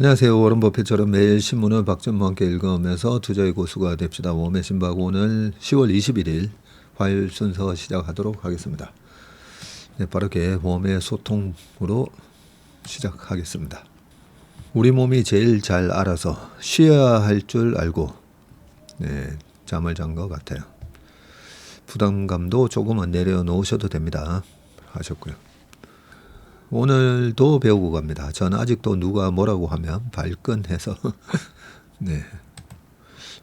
안녕하세요. 워런 버핏처럼 매일 신문을 박준모와 함께 읽으면서 투자의 고수가 됩시다. 웜의 신박 오늘 10월 21일 화요일 순서 시작하도록 하겠습니다. 네, 빠르게 웜의 소통으로 시작하겠습니다. 우리 몸이 제일 잘 알아서 쉬어야 할 줄 알고 잠을 잔 것 같아요. 부담감도 조금은 내려놓으셔도 됩니다. 하셨고요. 오늘도 배우고 갑니다. 저는 아직도 누가 뭐라고 하면 발끈해서 네.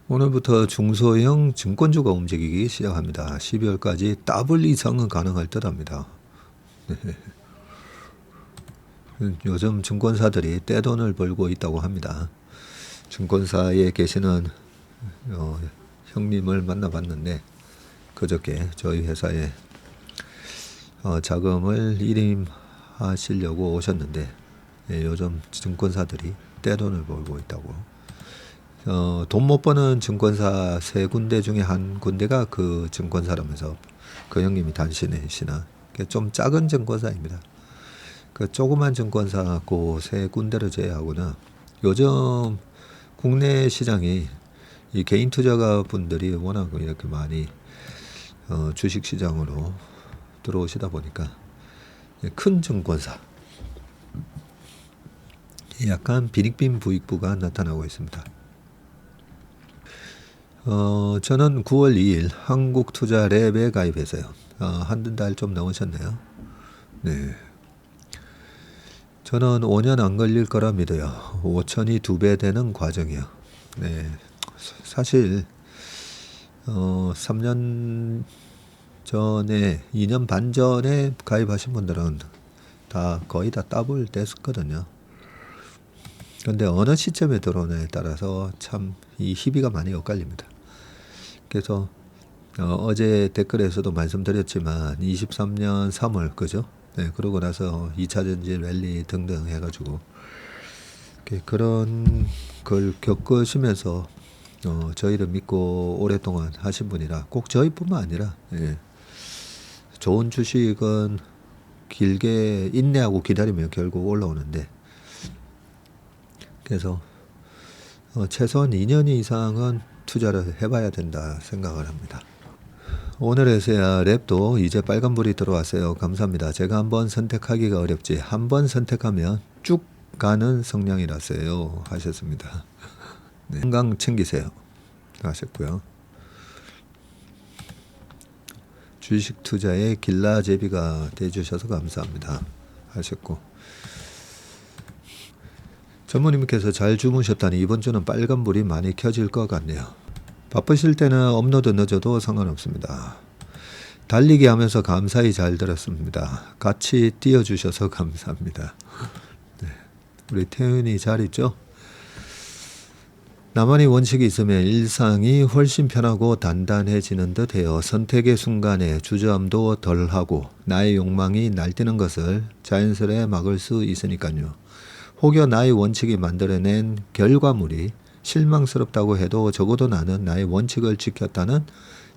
오늘부터 중소형 증권주가 움직이기 시작합니다. 12월까지 더블 이상은 가능할 듯합니다. 네. 요즘 증권사들이 떼돈을 벌고 있다고 합니다. 증권사에 계시는 형님을 만나봤는데 그저께 저희 회사에 자금을 일임하시려고 오셨는데 요즘 증권사들이 떼돈을 벌고 있다고. 돈 못 버는 증권사 3군데 중에 한 군데가 그 증권사라면서 그 형님이 다니시나 좀 작은 증권사입니다. 그 조그만 증권사 그 3군데를 제외하고는 요즘 국내 시장이 이 개인 투자가 분들이 워낙 이렇게 많이 주식 시장으로 들어오시다 보니까 큰 증권사 약간 빈익빈 부익부가 나타나고 있습니다. 저는 9월 2일 한국투자랩에 가입했어요. 한 달 좀 넘으셨네요. 네. 저는 5년 안 걸릴 거라 믿어요. 5천이 2배 되는 과정이요. 네. 사실 3년 전에 2년 반 전에 가입하신 분들은 다 거의 다 더블 됐었거든요. 그런데 어느 시점에 들어오냐에 따라서 참 이 희비가 많이 엇갈립니다. 그래서 어제 댓글에서도 말씀드렸지만 23년 3월 그죠? 네, 그러고 나서 2차 전지 랠리 등등 해가지고 그런 걸 겪으시면서 저희를 믿고 오랫동안 하신 분이라 꼭 저희뿐만 아니라 좋은 주식은 길게 인내하고 기다리면 결국 올라오는데 그래서 최소한 2년 이상은 투자를 해봐야 된다 생각을 합니다. 오늘에서야 랩도 이제 빨간불이 들어왔어요. 감사합니다. 제가 한번 선택하기가 어렵지 한번 선택하면 쭉 가는 성향이라서요 하셨습니다. 네. 건강 챙기세요 하셨고요. 주식 투자에 길라제비가 돼주셔서 감사합니다 하셨고 전무님께서 잘 주무셨다니 이번 주는 빨간불이 많이 켜질 것 같네요. 바쁘실 때는 업로드 늦어도 상관없습니다. 달리기 하면서 감사히 잘 들었습니다. 같이 띄워주셔서 감사합니다. 네. 우리 태윤이 잘 있죠? 나만의 원칙이 있으면 일상이 훨씬 편하고 단단해지는 듯해요. 선택의 순간에 주저함도 덜하고 나의 욕망이 날뛰는 것을 자연스레 막을 수 있으니까요. 혹여 나의 원칙이 만들어낸 결과물이 실망스럽다고 해도 적어도 나는 나의 원칙을 지켰다는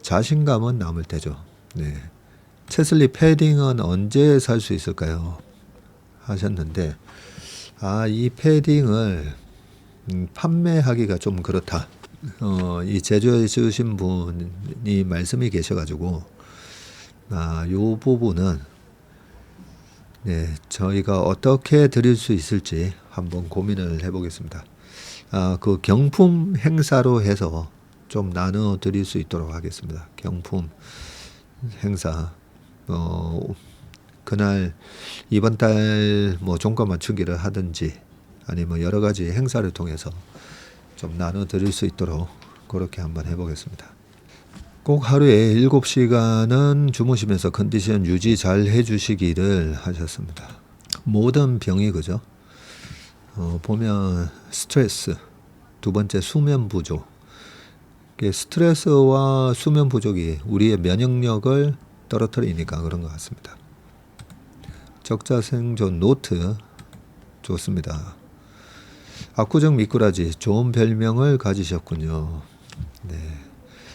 자신감은 남을 테죠. 네. 체슬리 패딩은 언제 살 수 있을까요? 하셨는데 이 패딩을 판매하기가 좀 그렇다. 이 제조해 주신 분이 말씀이 계셔가지고 요 부분은 저희가 어떻게 드릴 수 있을지 한번 고민을 해보겠습니다. 그 경품 행사로 해서 좀 나눠 드릴 수 있도록 하겠습니다. 경품 행사 그날 이번 달 뭐 종가 맞추기를 하든지 아니면 여러 가지 행사를 통해서 좀 나눠 드릴 수 있도록 그렇게 한번 해보겠습니다. 꼭 하루에 7시간은 주무시면서 컨디션 유지 잘 해주시기를 하셨습니다. 모든 병이 그죠? 보면 스트레스, 두 번째 수면 부족. 스트레스와 수면 부족이 우리의 면역력을 떨어뜨리니까 그런 것 같습니다. 적자 생존 노트 좋습니다. 압구정 미꾸라지 좋은 별명을 가지셨군요. 네.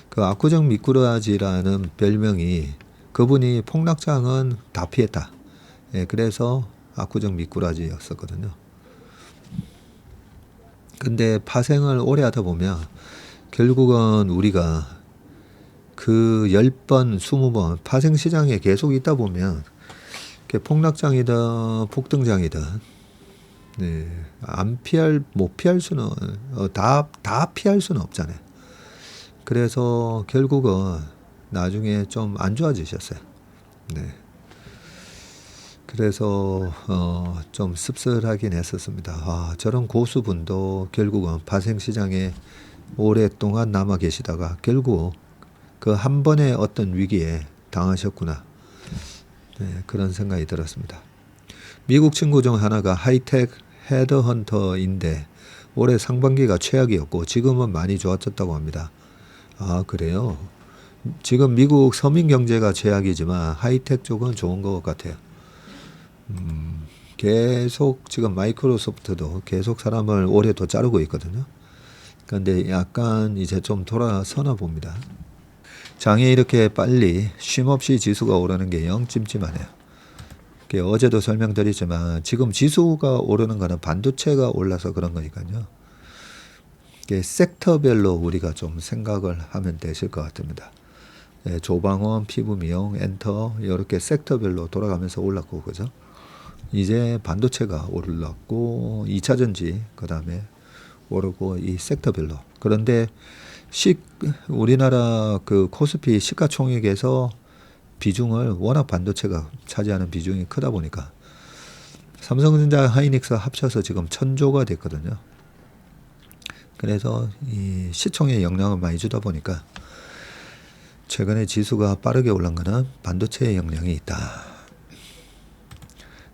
그 압구정 미꾸라지라는 별명이 그분이 폭락장은 다 피했다. 그래서 압구정 미꾸라지였었거든요. 근데 파생을 오래 하다 보면 결국은 우리가 그 10번, 20번 파생 시장에 계속 있다 보면 폭락장이든 폭등장이든 네, 못 피할 수는 다 피할 수는 없잖아요. 그래서 결국은 나중에 좀 안 좋아지셨어요. 네. 그래서 좀 씁쓸하긴 했었습니다. 아, 저런 고수분도 결국은 파생시장에 오랫동안 남아 계시다가 결국 그 한 번의 어떤 위기에 당하셨구나. 네, 그런 생각이 들었습니다. 미국 친구 중 하나가 하이텍 헤드헌터인데 올해 상반기가 최악이었고 지금은 많이 좋아졌다고 합니다. 아, 그래요? 지금 미국 서민 경제가 최악이지만 하이텍 쪽은 좋은 것 같아요. 계속 지금 마이크로소프트도 계속 사람을 올해 더 자르고 있거든요. 그런데 약간 이제 좀 돌아서나 봅니다. 장에 이렇게 빨리 쉼없이 지수가 오르는 게 영 찜찜하네요. 어제도 설명드리지만 지금 지수가 오르는 거는 반도체가 올라서 그런 거니까요. 섹터별로 우리가 좀 생각을 하면 되실 것 같습니다. 네, 조방원, 피부미용, 엔터 이렇게 섹터별로 돌아가면서 올랐고 그죠? 이제 반도체가 올랐고 2차전지 그 다음에 오르고 이 섹터별로. 그런데 우리나라 그 코스피 시가총액에서 비중을 워낙 반도체가 차지하는 비중이 크다 보니까 삼성전자, 하이닉스 합쳐서 지금 1000조가 됐거든요. 그래서 이 시총에 영향을 많이 주다 보니까 최근에 지수가 빠르게 올란 거는 반도체의 영향이 있다.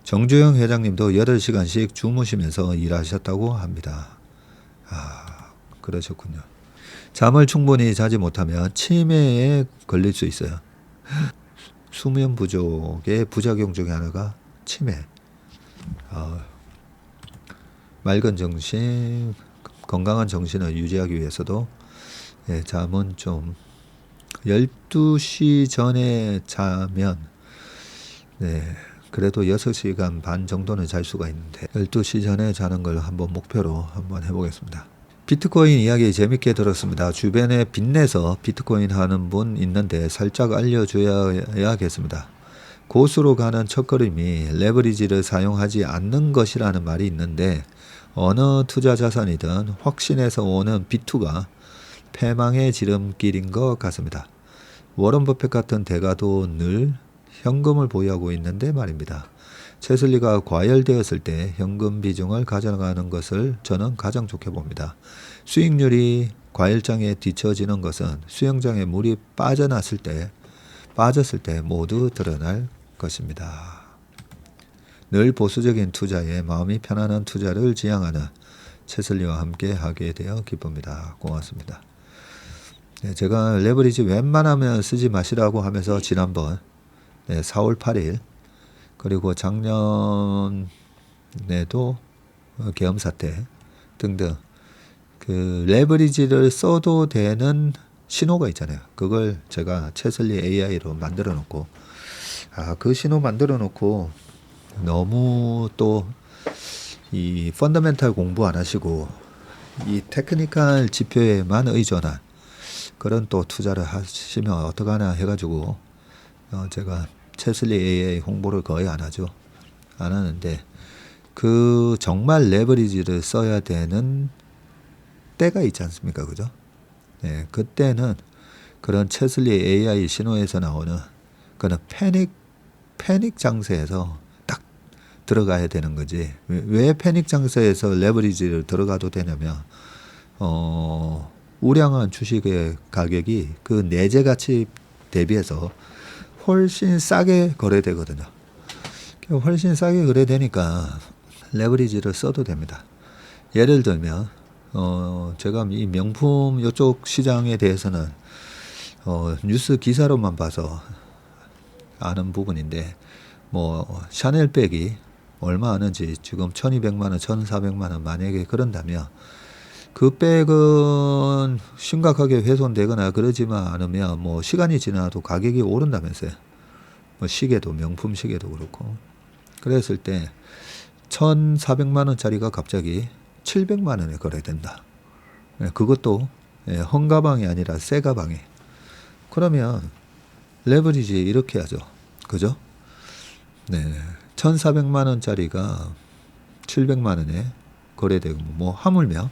정주영 회장님도 8시간씩 주무시면서 일하셨다고 합니다. 아, 그러셨군요. 잠을 충분히 자지 못하면 치매에 걸릴 수 있어요. 수면 부족의 부작용 중에 하나가 치매. 맑은 정신, 건강한 정신을 유지하기 위해서도 잠은 좀 12시 전에 자면 그래도 6시간 반 정도는 잘 수가 있는데 12시 전에 자는 걸 한번 목표로 한번 해보겠습니다. 비트코인 이야기 재밌게 들었습니다. 주변에 빚내서 비트코인 하는 분 있는데 살짝 알려줘야겠습니다. 고수로 가는 첫걸음이 레버리지를 사용하지 않는 것이라는 말이 있는데 어느 투자 자산이든 확신해서 오는 B2가 패망의 지름길인 것 같습니다. 워런 버핏 같은 대가도 늘 현금을 보유하고 있는데 말입니다. 채슬리가 과열되었을 때 현금 비중을 가져가는 것을 저는 가장 좋게 봅니다. 수익률이 과열장에 뒤처지는 것은 수영장에 물이 빠졌을 때 모두 드러날 것입니다. 늘 보수적인 투자에 마음이 편안한 투자를 지향하는 채슬리와 함께 하게 되어 기쁩니다. 고맙습니다. 제가 레버리지 웬만하면 쓰지 마시라고 하면서 지난번 4월 8일 그리고 작년에도 계엄 사태 등등 그 레버리지를 써도 되는 신호가 있잖아요. 그걸 제가 채슬리 AI로 만들어 놓고 그 신호 만들어 놓고 너무 또 이 펀더멘탈 공부 안 하시고 이 테크니컬 지표에만 의존한 그런 또 투자를 하시면 어떡하나 해가지고 제가 채슬리 AI 홍보를 거의 안 하죠. 안 하는데 그 정말 레버리지를 써야 되는 때가 있지 않습니까? 그죠? 네, 그때는 그런 채슬리 AI 신호에서 나오는 그런 패닉 장세에서 딱 들어가야 되는 거지. 왜 패닉 장세에서 레버리지를 들어가도 되냐면 우량한 주식의 가격이 그 내재 가치 대비해서 훨씬 싸게 거래되거든요. 훨씬 싸게 거래되니까 레버리지를 써도 됩니다. 예를 들면 제가 이 명품 이쪽 시장에 대해서는 뉴스 기사로만 봐서 아는 부분인데 뭐 샤넬백이 얼마 하는지 지금 1200만 원, 1400만 원 만약에 그런다면 그 백은 심각하게 훼손되거나 그러지만 않으면 뭐 시간이 지나도 가격이 오른다면서요. 뭐 시계도 명품 시계도 그렇고 그랬을 때 1400만 원짜리가 갑자기 700만 원에 거래된다. 그것도 헝가방이 아니라 새 가방에. 그러면 레버리지 이렇게 하죠. 그죠? 네. 1,400만 원짜리가 700만 원에 거래되고 뭐 하물며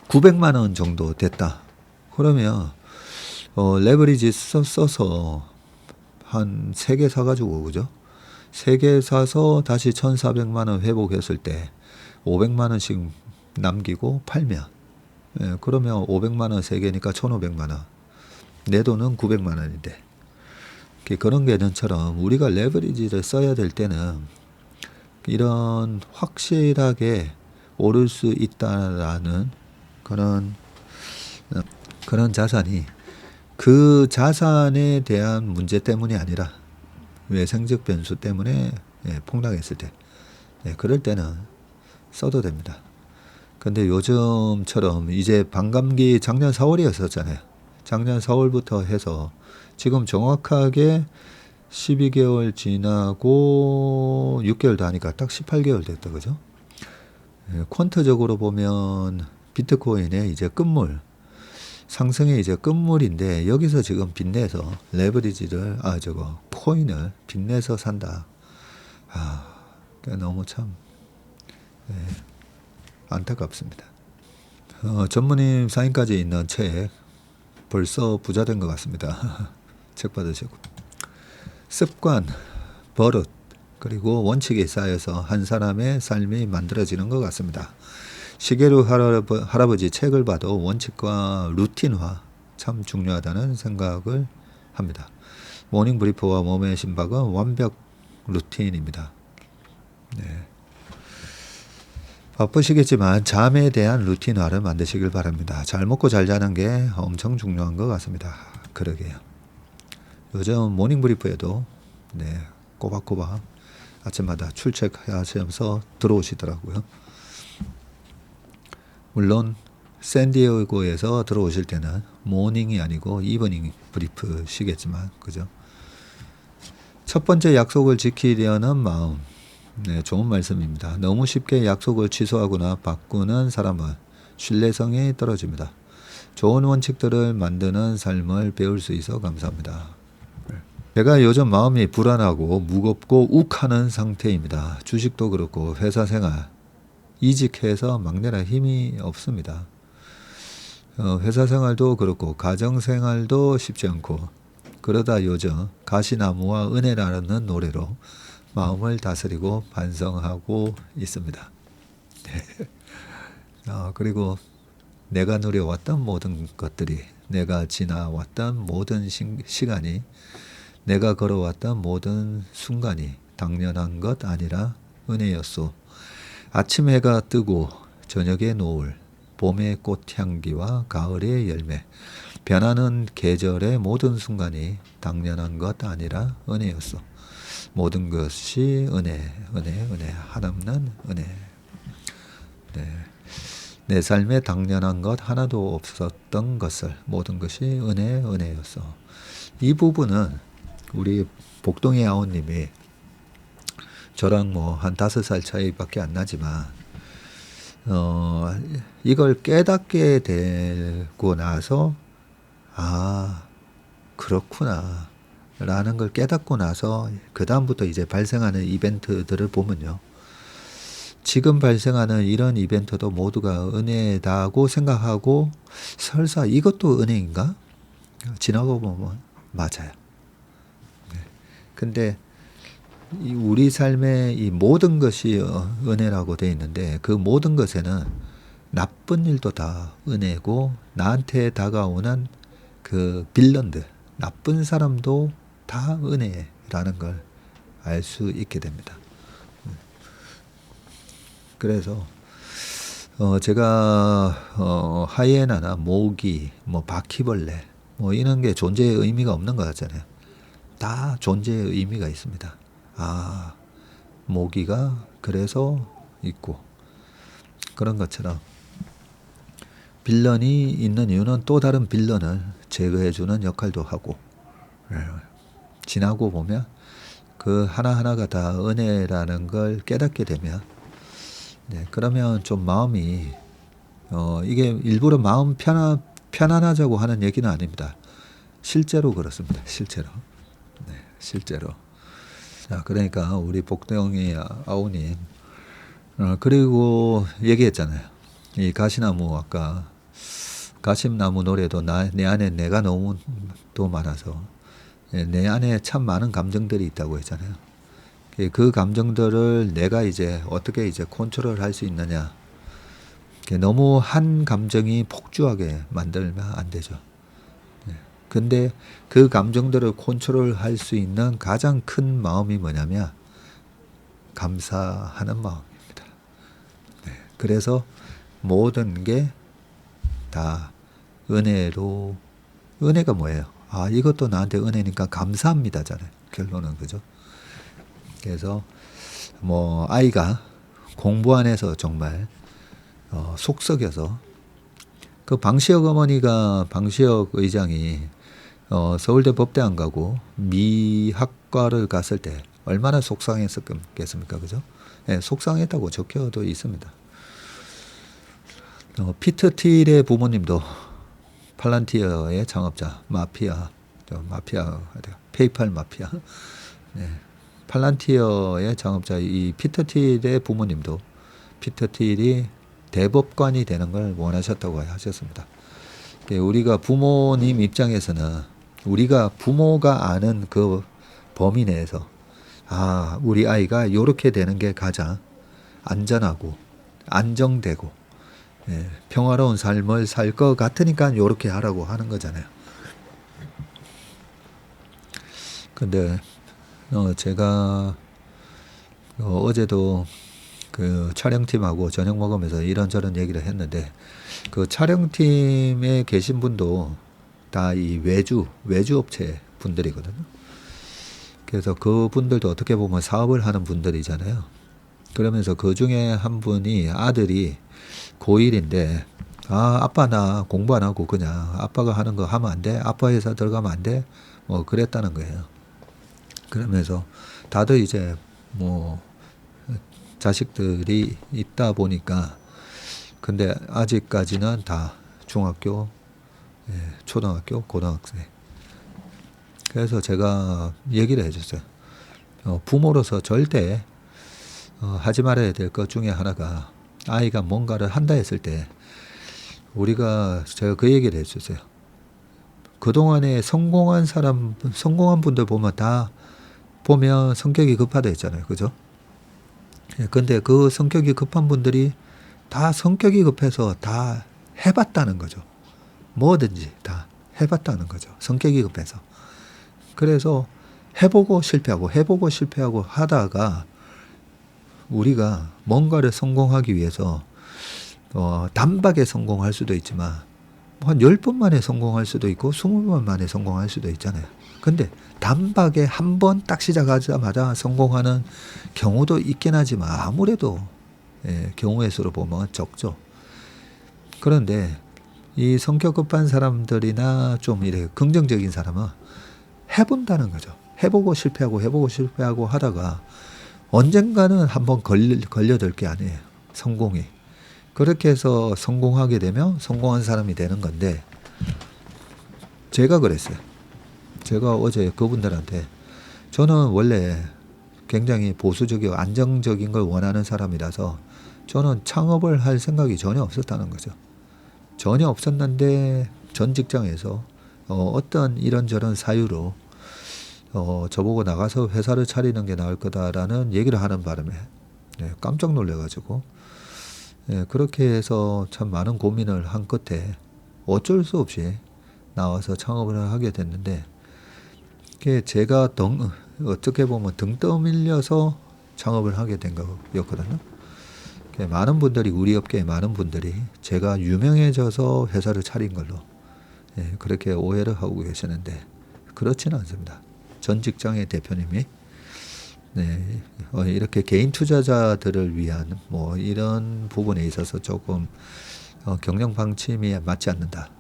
900만 원 정도 됐다. 그러면 레버리지 써서 한 3개 사가지고 그죠? 3개 사서 다시 1,400만 원 회복했을 때 500만 원씩 남기고 팔면 그러면 500만 원 3개니까 1,500만 원. 내 돈은 900만 원인데. 그런 개념처럼 우리가 레버리지를 써야 될 때는 이런 확실하게 오를 수 있다라는 그런 자산이 그 자산에 대한 문제 때문이 아니라 외생적 변수 때문에 폭락했을 때 그럴 때는 써도 됩니다. 근데 요즘처럼 이제 반감기 작년 4월이었었잖아요. 작년 4월부터 해서 지금 정확하게 12개월 지나고 6개월도 하니까 딱 18개월 됐다. 그죠? 퀀트적으로 보면 비트코인의 이제 끝물, 상승의 이제 끝물인데 여기서 지금 빚내서 레버리지를 코인을 빚내서 산다. 너무 참 안타깝습니다. 전무님 사인까지 있는 책 벌써 부자 된 것 같습니다. 책 받으시고 습관, 버릇 그리고 원칙이 쌓여서 한 사람의 삶이 만들어지는 것 같습니다. 시게루 할아버지 책을 봐도 원칙과 루틴화 참 중요하다는 생각을 합니다. 모닝 브리프와 몸의 심박은 완벽 루틴입니다. 네. 바쁘시겠지만 잠에 대한 루틴화를 만드시길 바랍니다. 잘 먹고 잘 자는 게 엄청 중요한 것 같습니다. 그러게요. 요즘 모닝 브리프에도 꼬박꼬박 아침마다 출첵하시면서 들어오시더라고요. 물론 샌디에고에서 들어오실 때는 모닝이 아니고 이브닝 브리프시겠지만 그죠? 첫 번째 약속을 지키려는 마음. 좋은 말씀입니다. 너무 쉽게 약속을 취소하거나 바꾸는 사람은 신뢰성이 떨어집니다. 좋은 원칙들을 만드는 삶을 배울 수 있어 감사합니다. 제가 요즘 마음이 불안하고 무겁고 욱하는 상태입니다. 주식도 그렇고 회사 생활, 이직해서 막내라 힘이 없습니다. 회사 생활도 그렇고 가정 생활도 쉽지 않고 그러다 요즘 가시나무와 은혜라는 노래로 마음을 다스리고 반성하고 있습니다. 그리고 내가 누려왔던 모든 것들이, 내가 지나왔던 모든 시간이, 내가 걸어왔던 모든 순간이 당연한 것 아니라 은혜였소. 아침 해가 뜨고 저녁의 노을, 봄의 꽃향기와 가을의 열매, 변하는 계절의 모든 순간이 당연한 것 아니라 은혜였소. 모든 것이 은혜, 은혜, 은혜, 한없는 은혜. 내 삶에 당연한 것 하나도 없었던 것을 모든 것이 은혜, 은혜였어. 이 부분은 우리 복동의 아우님이 저랑 한 5살 차이밖에 안 나지만 이걸 깨닫게 되고 나서 그렇구나 라는 걸 깨닫고 나서 그 다음부터 이제 발생하는 이벤트들을 보면요, 지금 발생하는 이런 이벤트도 모두가 은혜다고 생각하고 설사 이것도 은혜인가? 지나고 보면 맞아요. 근데 우리 삶의 이 모든 것이 은혜라고 되어 있는데 그 모든 것에는 나쁜 일도 다 은혜고 나한테 다가오는 그 빌런들, 나쁜 사람도 다 은혜라는 걸 알 수 있게 됩니다. 그래서 제가 하이에나나 모기, 바퀴벌레 이런 게 존재의 의미가 없는 것 같잖아요. 다 존재의 의미가 있습니다. 모기가 그래서 있고 그런 것처럼 빌런이 있는 이유는 또 다른 빌런을 제거해주는 역할도 하고 지나고 보면 그 하나하나가 다 은혜라는 걸 깨닫게 되면 네, 그러면 좀 마음이 이게 일부러 마음 편안하자고 하는 얘기는 아닙니다. 실제로 그렇습니다. 실제로. 네, 실제로. 자, 그러니까 우리 복덩이 아우님, 그리고 얘기했잖아요. 이 가시나무 아까 가시나무 노래도 내 안에 내가 너무 또 많아서 내 안에 참 많은 감정들이 있다고 했잖아요. 그 감정들을 내가 이제 어떻게 이제 컨트롤 할 수 있느냐. 너무 한 감정이 폭주하게 만들면 안 되죠. 근데 그 감정들을 컨트롤 할 수 있는 가장 큰 마음이 뭐냐면 감사하는 마음입니다. 그래서 모든 게 다 은혜로, 은혜가 뭐예요? 아, 이것도 나한테 은혜니까 감사합니다잖아요. 결론은 그죠? 그래서 뭐 아이가 공부 안에서 정말 속 썩여서 그 방시혁 어머니가 방시혁 의장이 서울대 법대 안 가고 미학과를 갔을 때 얼마나 속상했었겠습니까, 그죠? 네, 속상했다고 적혀도 있습니다. 피터 틸의 부모님도 팔란티어의 창업자 마피아, 페이팔 마피아. 네, 팔란티어의 창업자 이 피터 틸의 부모님도 피터 틸이 대법관이 되는 걸 원하셨다고 하셨습니다. 우리가 부모님 입장에서는 우리가 부모가 아는 그 범위 내에서 아, 우리 아이가 이렇게 되는 게 가장 안전하고 안정되고 평화로운 삶을 살 것 같으니까 이렇게 하라고 하는 거잖아요. 근데 제가 어제도 그 촬영팀하고 저녁 먹으면서 이런저런 얘기를 했는데 그 촬영팀에 계신 분도 다 이 외주 업체 분들이거든요. 그래서 그 분들도 어떻게 보면 사업을 하는 분들이잖아요. 그러면서 그 중에 한 분이 아들이 고1인데 아, 아빠 나 공부 안 하고 그냥 아빠가 하는 거 하면 안 돼? 아빠 회사 들어가면 안 돼? 뭐 그랬다는 거예요. 그러면서 다들 이제 뭐 자식들이 있다 보니까 근데 아직까지는 다 중학교, 초등학교, 고등학생. 그래서 제가 얘기를 해줬어요. 부모로서 절대 하지 말아야 될 것 중에 하나가 아이가 뭔가를 한다 했을 때 제가 그 얘기를 해줬어요. 그동안에 성공한 분들 보면 성격이 급하다 했잖아요. 그죠? 근데 그 성격이 급한 분들이 다 성격이 급해서 다 해봤다는 거죠. 뭐든지 다 해봤다는 거죠. 성격이 급해서. 그래서 해보고 실패하고 하다가 우리가 뭔가를 성공하기 위해서 단박에 성공할 수도 있지만 한 10번 만에 성공할 수도 있고 20번 만에 성공할 수도 있잖아요. 근데 단박에 한 번 딱 시작하자마자 성공하는 경우도 있긴 하지만 아무래도 경우의 수로 보면 적죠. 그런데 이 성격 급한 사람들이나 좀 이렇게 긍정적인 사람은 해본다는 거죠. 해보고 실패하고 하다가 언젠가는 한번 걸려들 게 아니에요. 성공이. 그렇게 해서 성공하게 되면 성공한 사람이 되는 건데 제가 그랬어요. 제가 어제 그분들한테 저는 원래 굉장히 보수적이고 안정적인 걸 원하는 사람이라서 저는 창업을 할 생각이 전혀 없었다는 거죠. 전혀 없었는데 전 직장에서 어떤 이런저런 사유로 저보고 나가서 회사를 차리는 게 나을 거다라는 얘기를 하는 바람에 깜짝 놀래가지고 그렇게 해서 참 많은 고민을 한 끝에 어쩔 수 없이 나와서 창업을 하게 됐는데 제가 어떻게 보면 등 떠밀려서 창업을 하게 된 거였거든요. 많은 분들이 우리 업계에 많은 분들이 제가 유명해져서 회사를 차린 걸로 그렇게 오해를 하고 계시는데 그렇지는 않습니다. 전 직장의 대표님이 이렇게 개인 투자자들을 위한 뭐 이런 부분에 있어서 조금 경영 방침이 맞지 않는다.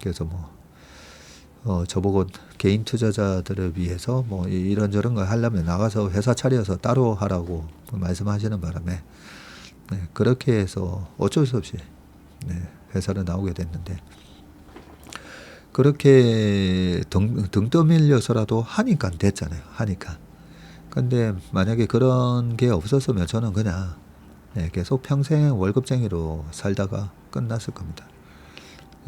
그래서 저보고 개인 투자자들을 위해서 뭐 이런저런 걸 하려면 나가서 회사 차려서 따로 하라고 말씀하시는 바람에 네, 그렇게 해서 어쩔 수 없이 네, 회사를 나오게 됐는데 그렇게 등 떠밀려서라도 하니까 됐잖아요. 하니까. 근데 만약에 그런 게 없었으면 저는 그냥 네, 계속 평생 월급쟁이로 살다가 끝났을 겁니다.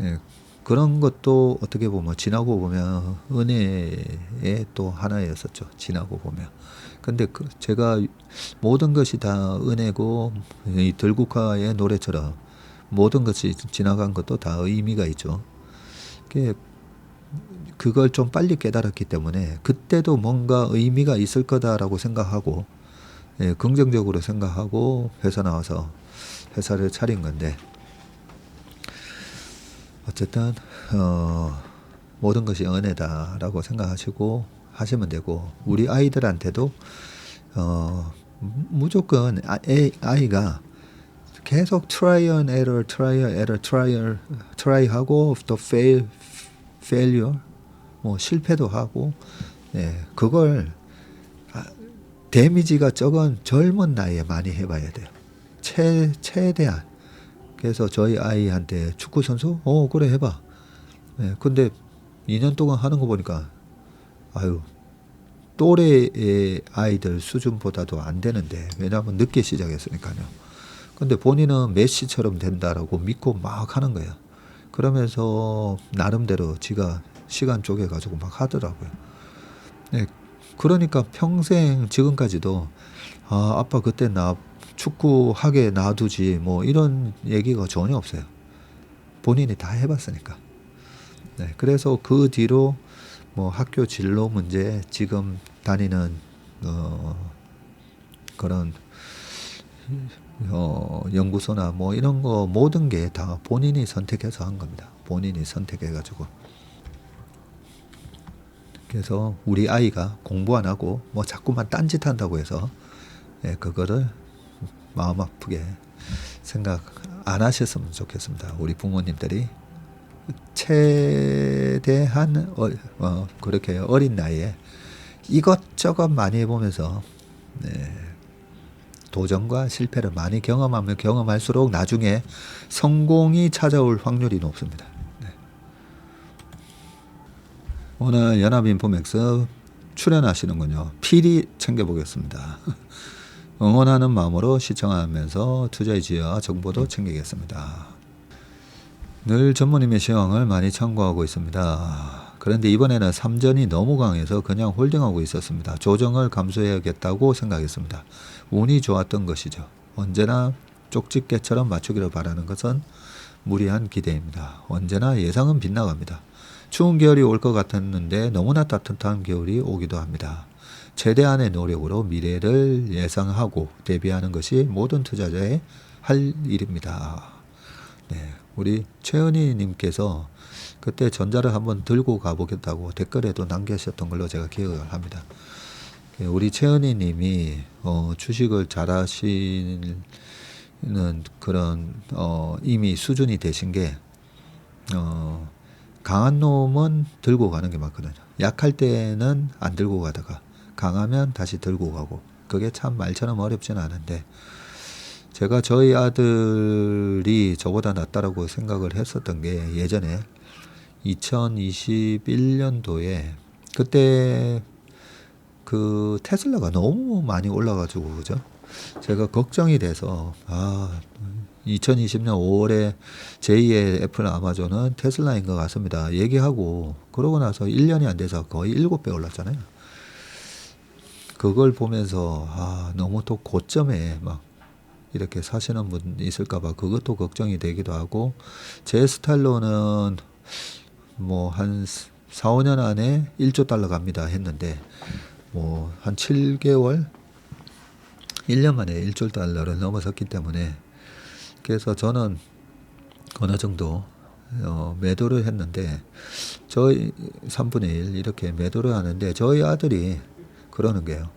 예, 그런 것도 어떻게 보면 지나고 보면 은혜의 또 하나였었죠. 지나고 보면. 근데 제가 모든 것이 다 은혜고 이 들국화의 노래처럼 모든 것이 지나간 것도 다 의미가 있죠. 그걸 좀 빨리 깨달았기 때문에 그때도 뭔가 의미가 있을 거다라고 생각하고 예, 긍정적으로 생각하고 회사 나와서 회사를 차린 건데 어쨌든 모든 것이 은혜다라고 생각하시고 하시면 되고 우리 아이들한테도 무조건 아이가 계속 trial and error, try 하고 또 failure 뭐 실패도 하고 네, 그걸 데미지가 적은 젊은 나이에 많이 해봐야 돼요. 최대한. 그래서 저희 아이한테 축구 선수? 그래 해봐. 네, 근데 2년 동안 하는 거 보니까 아유 또래의 아이들 수준보다도 안 되는데 왜냐하면 늦게 시작했으니까요. 근데 본인은 메시처럼 된다라고 믿고 막 하는 거예요. 그러면서 나름대로 지가 시간 쪼개가지고 막 하더라고요. 네, 그러니까 평생 지금까지도 아빠 그때 나 축구하게 놔두지 뭐 이런 얘기가 전혀 없어요. 본인이 다 해봤으니까. 네, 그래서 그 뒤로 뭐 학교 진로 문제 지금 다니는 그런 연구소나 뭐 이런 거 모든 게 다 본인이 선택해서 한 겁니다. 본인이 선택해가지고. 그래서 우리 아이가 공부 안 하고 뭐 자꾸만 딴짓 한다고 해서 그거를 마음 아프게 생각 안 하셨으면 좋겠습니다. 우리 부모님들이 최대한 그렇게 어린 나이에 이것저것 많이 해보면서 도전과 실패를 많이 경험하면 경험할수록 나중에 성공이 찾아올 확률이 높습니다. 오늘 연합인포맥스 출연하시는군요. 필히 챙겨보겠습니다. 응원하는 마음으로 시청하면서 투자의 지혜와 정보도 챙기겠습니다. 늘 전무님의 시황을 많이 참고하고 있습니다. 그런데 이번에는 삼전이 너무 강해서 그냥 홀딩하고 있었습니다. 조정을 감수해야겠다고 생각했습니다. 운이 좋았던 것이죠. 언제나 쪽집게처럼 맞추기를 바라는 것은 무리한 기대입니다. 언제나 예상은 빗나갑니다. 추운 겨울이 올 것 같았는데 너무나 따뜻한 겨울이 오기도 합니다. 최대한의 노력으로 미래를 예상하고 대비하는 것이 모든 투자자의 할 일입니다. 네, 우리 최은희 님께서 그때 전자를 한번 들고 가보겠다고 댓글에도 남기셨던 걸로 제가 기억을 합니다. 우리 최은희 님이 주식을 잘 하시는 그런 이미 수준이 되신 게 강한 놈은 들고 가는 게 맞거든요. 약할 때는 안 들고 가다가 강하면 다시 들고 가고 그게 참 말처럼 어렵진 않은데 제가 저희 아들이 저보다 낫다라고 생각을 했었던 게 예전에 2021년도에 그때 그 테슬라가 너무 많이 올라가지고 그죠? 제가 걱정이 돼서 2020년 5월에 제2의 애플 아마존은 테슬라인 것 같습니다. 얘기하고 그러고 나서 1년이 안 돼서 거의 7배 올랐잖아요. 그걸 보면서 너무 또 고점에 막 이렇게 사시는 분 있을까봐 그것도 걱정이 되기도 하고 제 스타일로는 뭐 한 4, 5년 안에 1조 달러 갑니다 했는데 뭐 한 7개월 1년 만에 1조 달러를 넘어섰기 때문에 그래서 저는 어느 정도 매도를 했는데 저희 3분의 1 이렇게 매도를 하는데 저희 아들이 그러는 게요.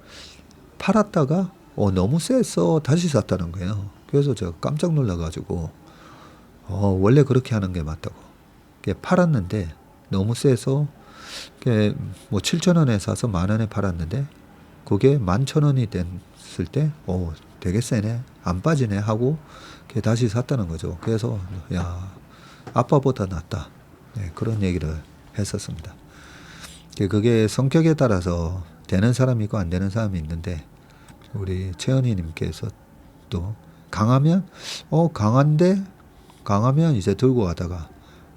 팔았다가 너무 셌어 다시 샀다는 거예요. 그래서 제가 깜짝 놀라가지고 원래 그렇게 하는 게 맞다고. 팔았는데 너무 세서 뭐 7,000원에 사서 10,000원에 팔았는데 그게 11,000원이 됐을 때 되게 세네, 안 빠지네 하고 다시 샀다는 거죠. 그래서 야, 아빠보다 낫다. 네, 그런 얘기를 했었습니다. 그게 성격에 따라서 되는 사람이 있고 안 되는 사람이 있는데, 우리 채연이님께서 또 강하면 강하면 이제 들고 가다가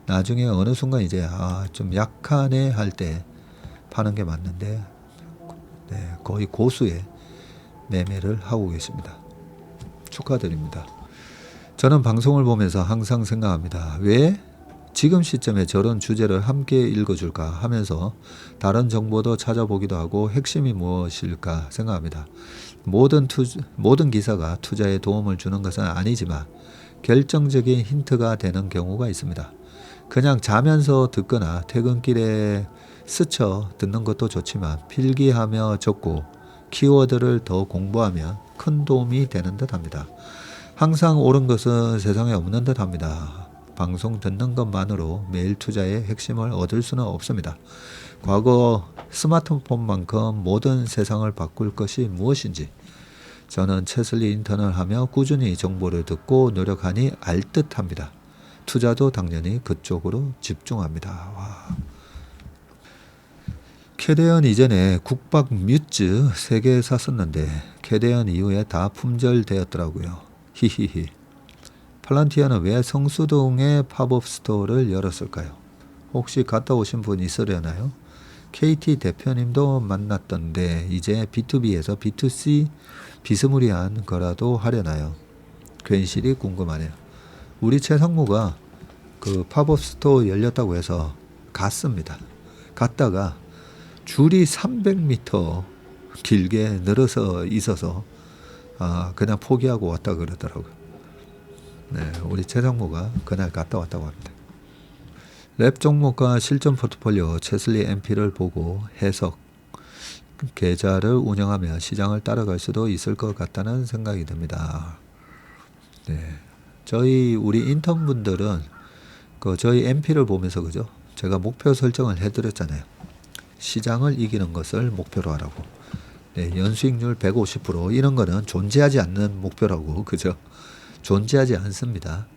나중에 어느 순간 이제 좀 약하네 할 때 파는 게 맞는데, 네, 거의 고수의 매매를 하고 계십니다. 축하드립니다. 저는 방송을 보면서 항상 생각합니다. 왜 지금 시점에 저런 주제를 함께 읽어줄까 하면서 다른 정보도 찾아보기도 하고 핵심이 무엇일까 생각합니다. 모든 기사가 투자에 도움을 주는 것은 아니지만 결정적인 힌트가 되는 경우가 있습니다. 그냥 자면서 듣거나 퇴근길에 스쳐 듣는 것도 좋지만 필기하며 적고 키워드를 더 공부하면 큰 도움이 되는 듯 합니다. 항상 옳은 것은 세상에 없는 듯 합니다. 방송 듣는 것만으로 매일 투자의 핵심을 얻을 수는 없습니다. 과거 스마트폰만큼 모든 세상을 바꿀 것이 무엇인지 저는 채슬리 인턴을 하며 꾸준히 정보를 듣고 노력하니 알 듯 합니다. 투자도 당연히 그쪽으로 집중합니다. 와. 캐대언 이전에 국밥 뮤즈 3개 샀었는데 캐대언 이후에 다 품절되었더라고요. 히히히. 팔란티아는 왜 성수동에 팝업 스토어를 열었을까요? 혹시 갔다 오신 분 있으려나요? KT 대표님도 만났던데 이제 B2B에서 B2C 비스무리한 거라도 하려나요? 괜시리 궁금하네요. 우리 최상무가 그 팝업 스토어 열렸다고 해서 갔습니다. 갔다가 줄이 300m 길게 늘어서 있어서 그냥 포기하고 왔다 그러더라고요. 네, 우리 최상무가 그날 갔다 왔다고 합니다. 랩 종목과 실전 포트폴리오 채슬리 MP를 보고 해석 계좌를 운영하며 시장을 따라갈 수도 있을 것 같다는 생각이 듭니다. 네, 우리 인턴분들은 저희 MP를 보면서 그죠? 제가 목표 설정을 해드렸잖아요. 시장을 이기는 것을 목표로 하라고. 네, 연수익률 150% 이런 거는 존재하지 않는 목표라고, 그죠? 존재하지 않습니다.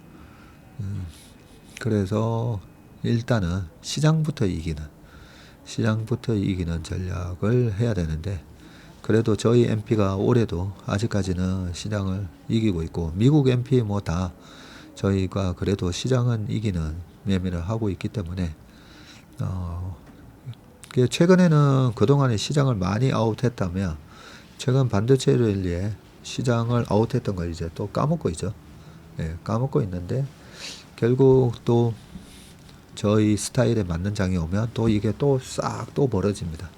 그래서 일단은 시장부터 이기는 전략을 해야 되는데, 그래도 저희 MP가 올해도 아직까지는 시장을 이기고 있고, 미국 MP 뭐 다 저희가 그래도 시장은 이기는 매매를 하고 있기 때문에 최근에는 그동안에 시장을 많이 아웃했다면 최근 반도체 랠리에 시장을 아웃했던 걸 이제 또 까먹고 있죠. 네, 까먹고 있는데 결국 또 저희 스타일에 맞는 장이 오면 또 이게 또 싹 또 벌어집니다.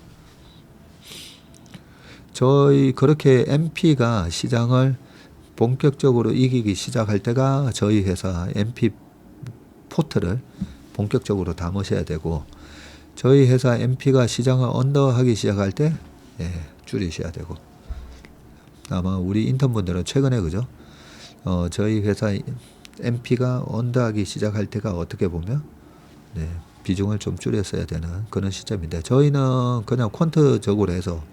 그렇게 MP가 시장을 본격적으로 이기기 시작할 때가 저희 회사 MP 포트를 본격적으로 담으셔야 되고, 저희 회사 MP가 시장을 언더하기 시작할 때 줄이셔야 되고, 아마 우리 인턴분들은 최근에 그죠? 저희 회사 MP가 언더하기 시작할 때가 어떻게 보면 비중을 좀 줄였어야 되는 그런 시점인데, 저희는 그냥 퀀트적으로 해서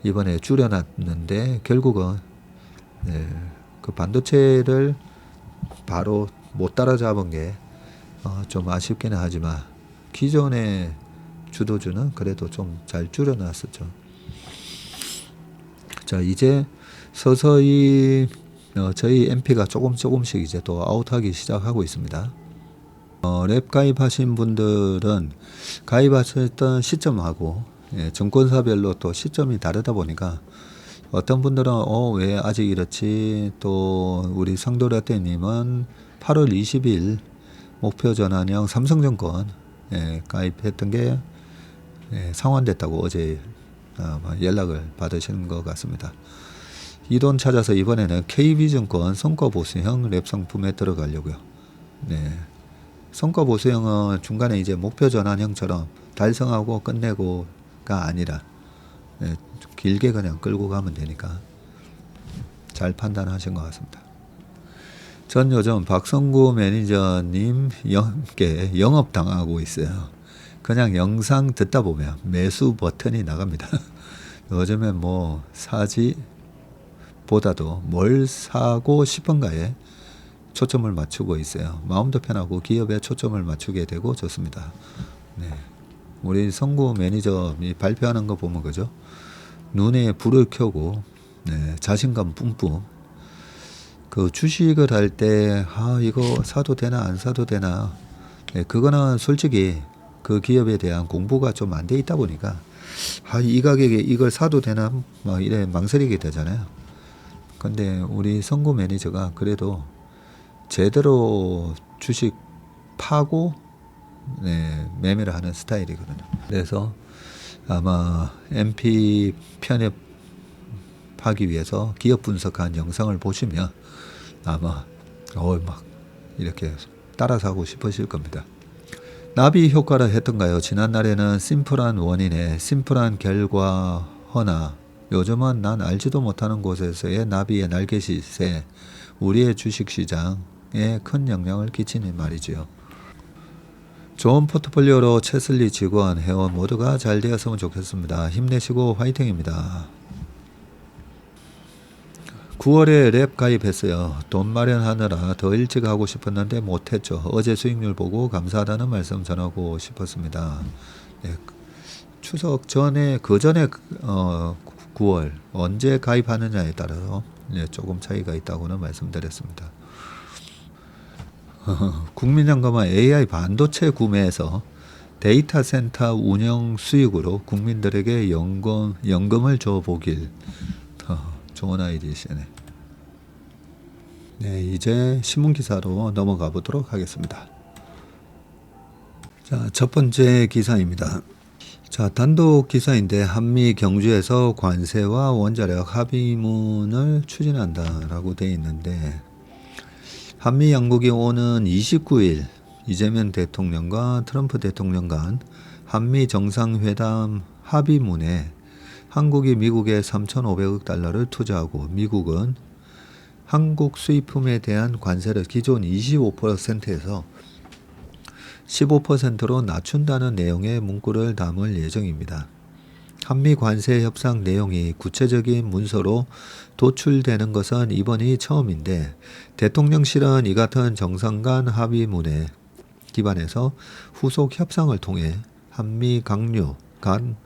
이번에 줄여놨는데 결국은 그 반도체를 바로 못 따라잡은 게 좀 아쉽기는 하지만 기존의 주도주는 그래도 좀 잘 줄여놨었죠. 자, 이제 서서히 저희 MP가 조금씩 이제 또 아웃하기 시작하고 있습니다. 랩 가입하신 분들은 가입하셨던 시점하고 증권사별로 또 시점이 다르다 보니까 어떤 분들은 왜 아직 이렇지, 또 우리 상도라떼님은 8월 20일 목표 전환형 삼성증권 가입했던 게 상환됐다고 어제 연락을 받으시는 것 같습니다. 이 돈 찾아서 이번에는 KB증권 성과보수형 랩 상품에 들어가려고요. 성과보수형은 중간에 이제 목표 전환형처럼 달성하고 끝내고가 아니라 길게 그냥 끌고 가면 되니까 잘 판단하신 것 같습니다. 전 요즘 박성구 매니저님께 영업당하고 있어요. 그냥 영상 듣다 보면 매수 버튼이 나갑니다. 요즘에 뭐 사지 보다도 뭘 사고 싶은가에 초점을 맞추고 있어요. 마음도 편하고 기업에 초점을 맞추게 되고 좋습니다. 네. 우리 성구 매니저이 발표하는 거 보면 그죠? 눈에 불을 켜고 네, 자신감 뿜뿜. 그 주식을 할 때 이거 사도 되나 안 사도 되나. 네, 그거는 솔직히 그 기업에 대한 공부가 좀 안 돼 있다 보니까 이 가격에 이걸 사도 되나 막 이래 망설이게 되잖아요. 근데 우리 성구 매니저가 그래도 제대로 주식 파고 네, 매매를 하는 스타일이거든요. 그래서 아마 MP 편입하기 위해서 기업 분석한 영상을 보시면 아마 막 이렇게 따라서 하고 싶으실 겁니다. 나비 효과를 했던가요? 지난날에는 심플한 원인에 심플한 결과 허나 요즘은 난 알지도 못하는 곳에서의 나비의 날개짓에 우리의 주식시장에 큰 영향을 끼치는 말이지요. 좋은 포트폴리오로 채슬리 직원, 회원 모두가 잘 되었으면 좋겠습니다. 힘내시고 화이팅입니다. 9월에 랩 가입했어요. 돈 마련하느라 더 일찍 하고 싶었는데 못했죠. 어제 수익률 보고 감사하다는 말씀 전하고 싶었습니다. 네, 추석 전에 그 전에 9월 언제 가입하느냐에 따라서 조금 차이가 있다고는 말씀드렸습니다. 국민연금은 AI 반도체 구매에서 데이터 센터 운영 수익으로 국민들에게 연금을 줘보길. 좋은 아이디어시네. 네, 이제 신문기사로 넘어가 보도록 하겠습니다. 자, 첫 번째 기사입니다. 자, 단독 기사인데 한미 경주에서 관세와 원자력 합의문을 추진한다라고 되어 있는데 한미 양국이 오는 29일 이재명 대통령과 트럼프 대통령 간 한미 정상회담 합의문에 한국이 미국에 3,500억 달러를 투자하고 미국은 한국 수입품에 대한 관세를 기존 25%에서 15%로 낮춘다는 내용의 문구를 담을 예정입니다. 한미 관세 협상 내용이 구체적인 문서로 도출되는 것은 이번이 처음인데 대통령실은 이 같은 정상 간 합의문에 기반해서 후속 협상을 통해 한미 강류 간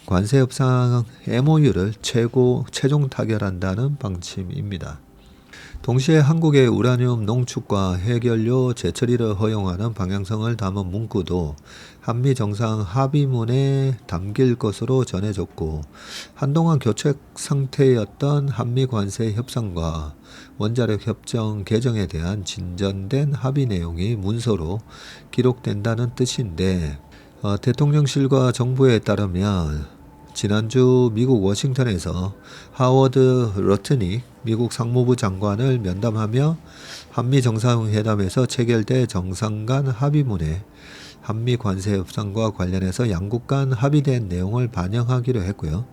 관세 협상 MOU를 최종 타결한다는 방침입니다. 동시에 한국의 우라늄 농축과 해결료 재처리를 허용하는 방향성을 담은 문구도 한미 정상 합의문에 담길 것으로 전해졌고 한동안 교착 상태였던 한미 관세 협상과 원자력 협정 개정에 대한 진전된 합의 내용이 문서로 기록된다는 뜻인데 대통령실과 정부에 따르면 지난주 미국 워싱턴에서 하워드 러트닉 미국 상무부 장관을 면담하며 한미 정상회담에서 체결된 정상 간 합의문에 한미 관세 협상과 관련해서 양국 간 합의된 내용을 반영하기로 했고요.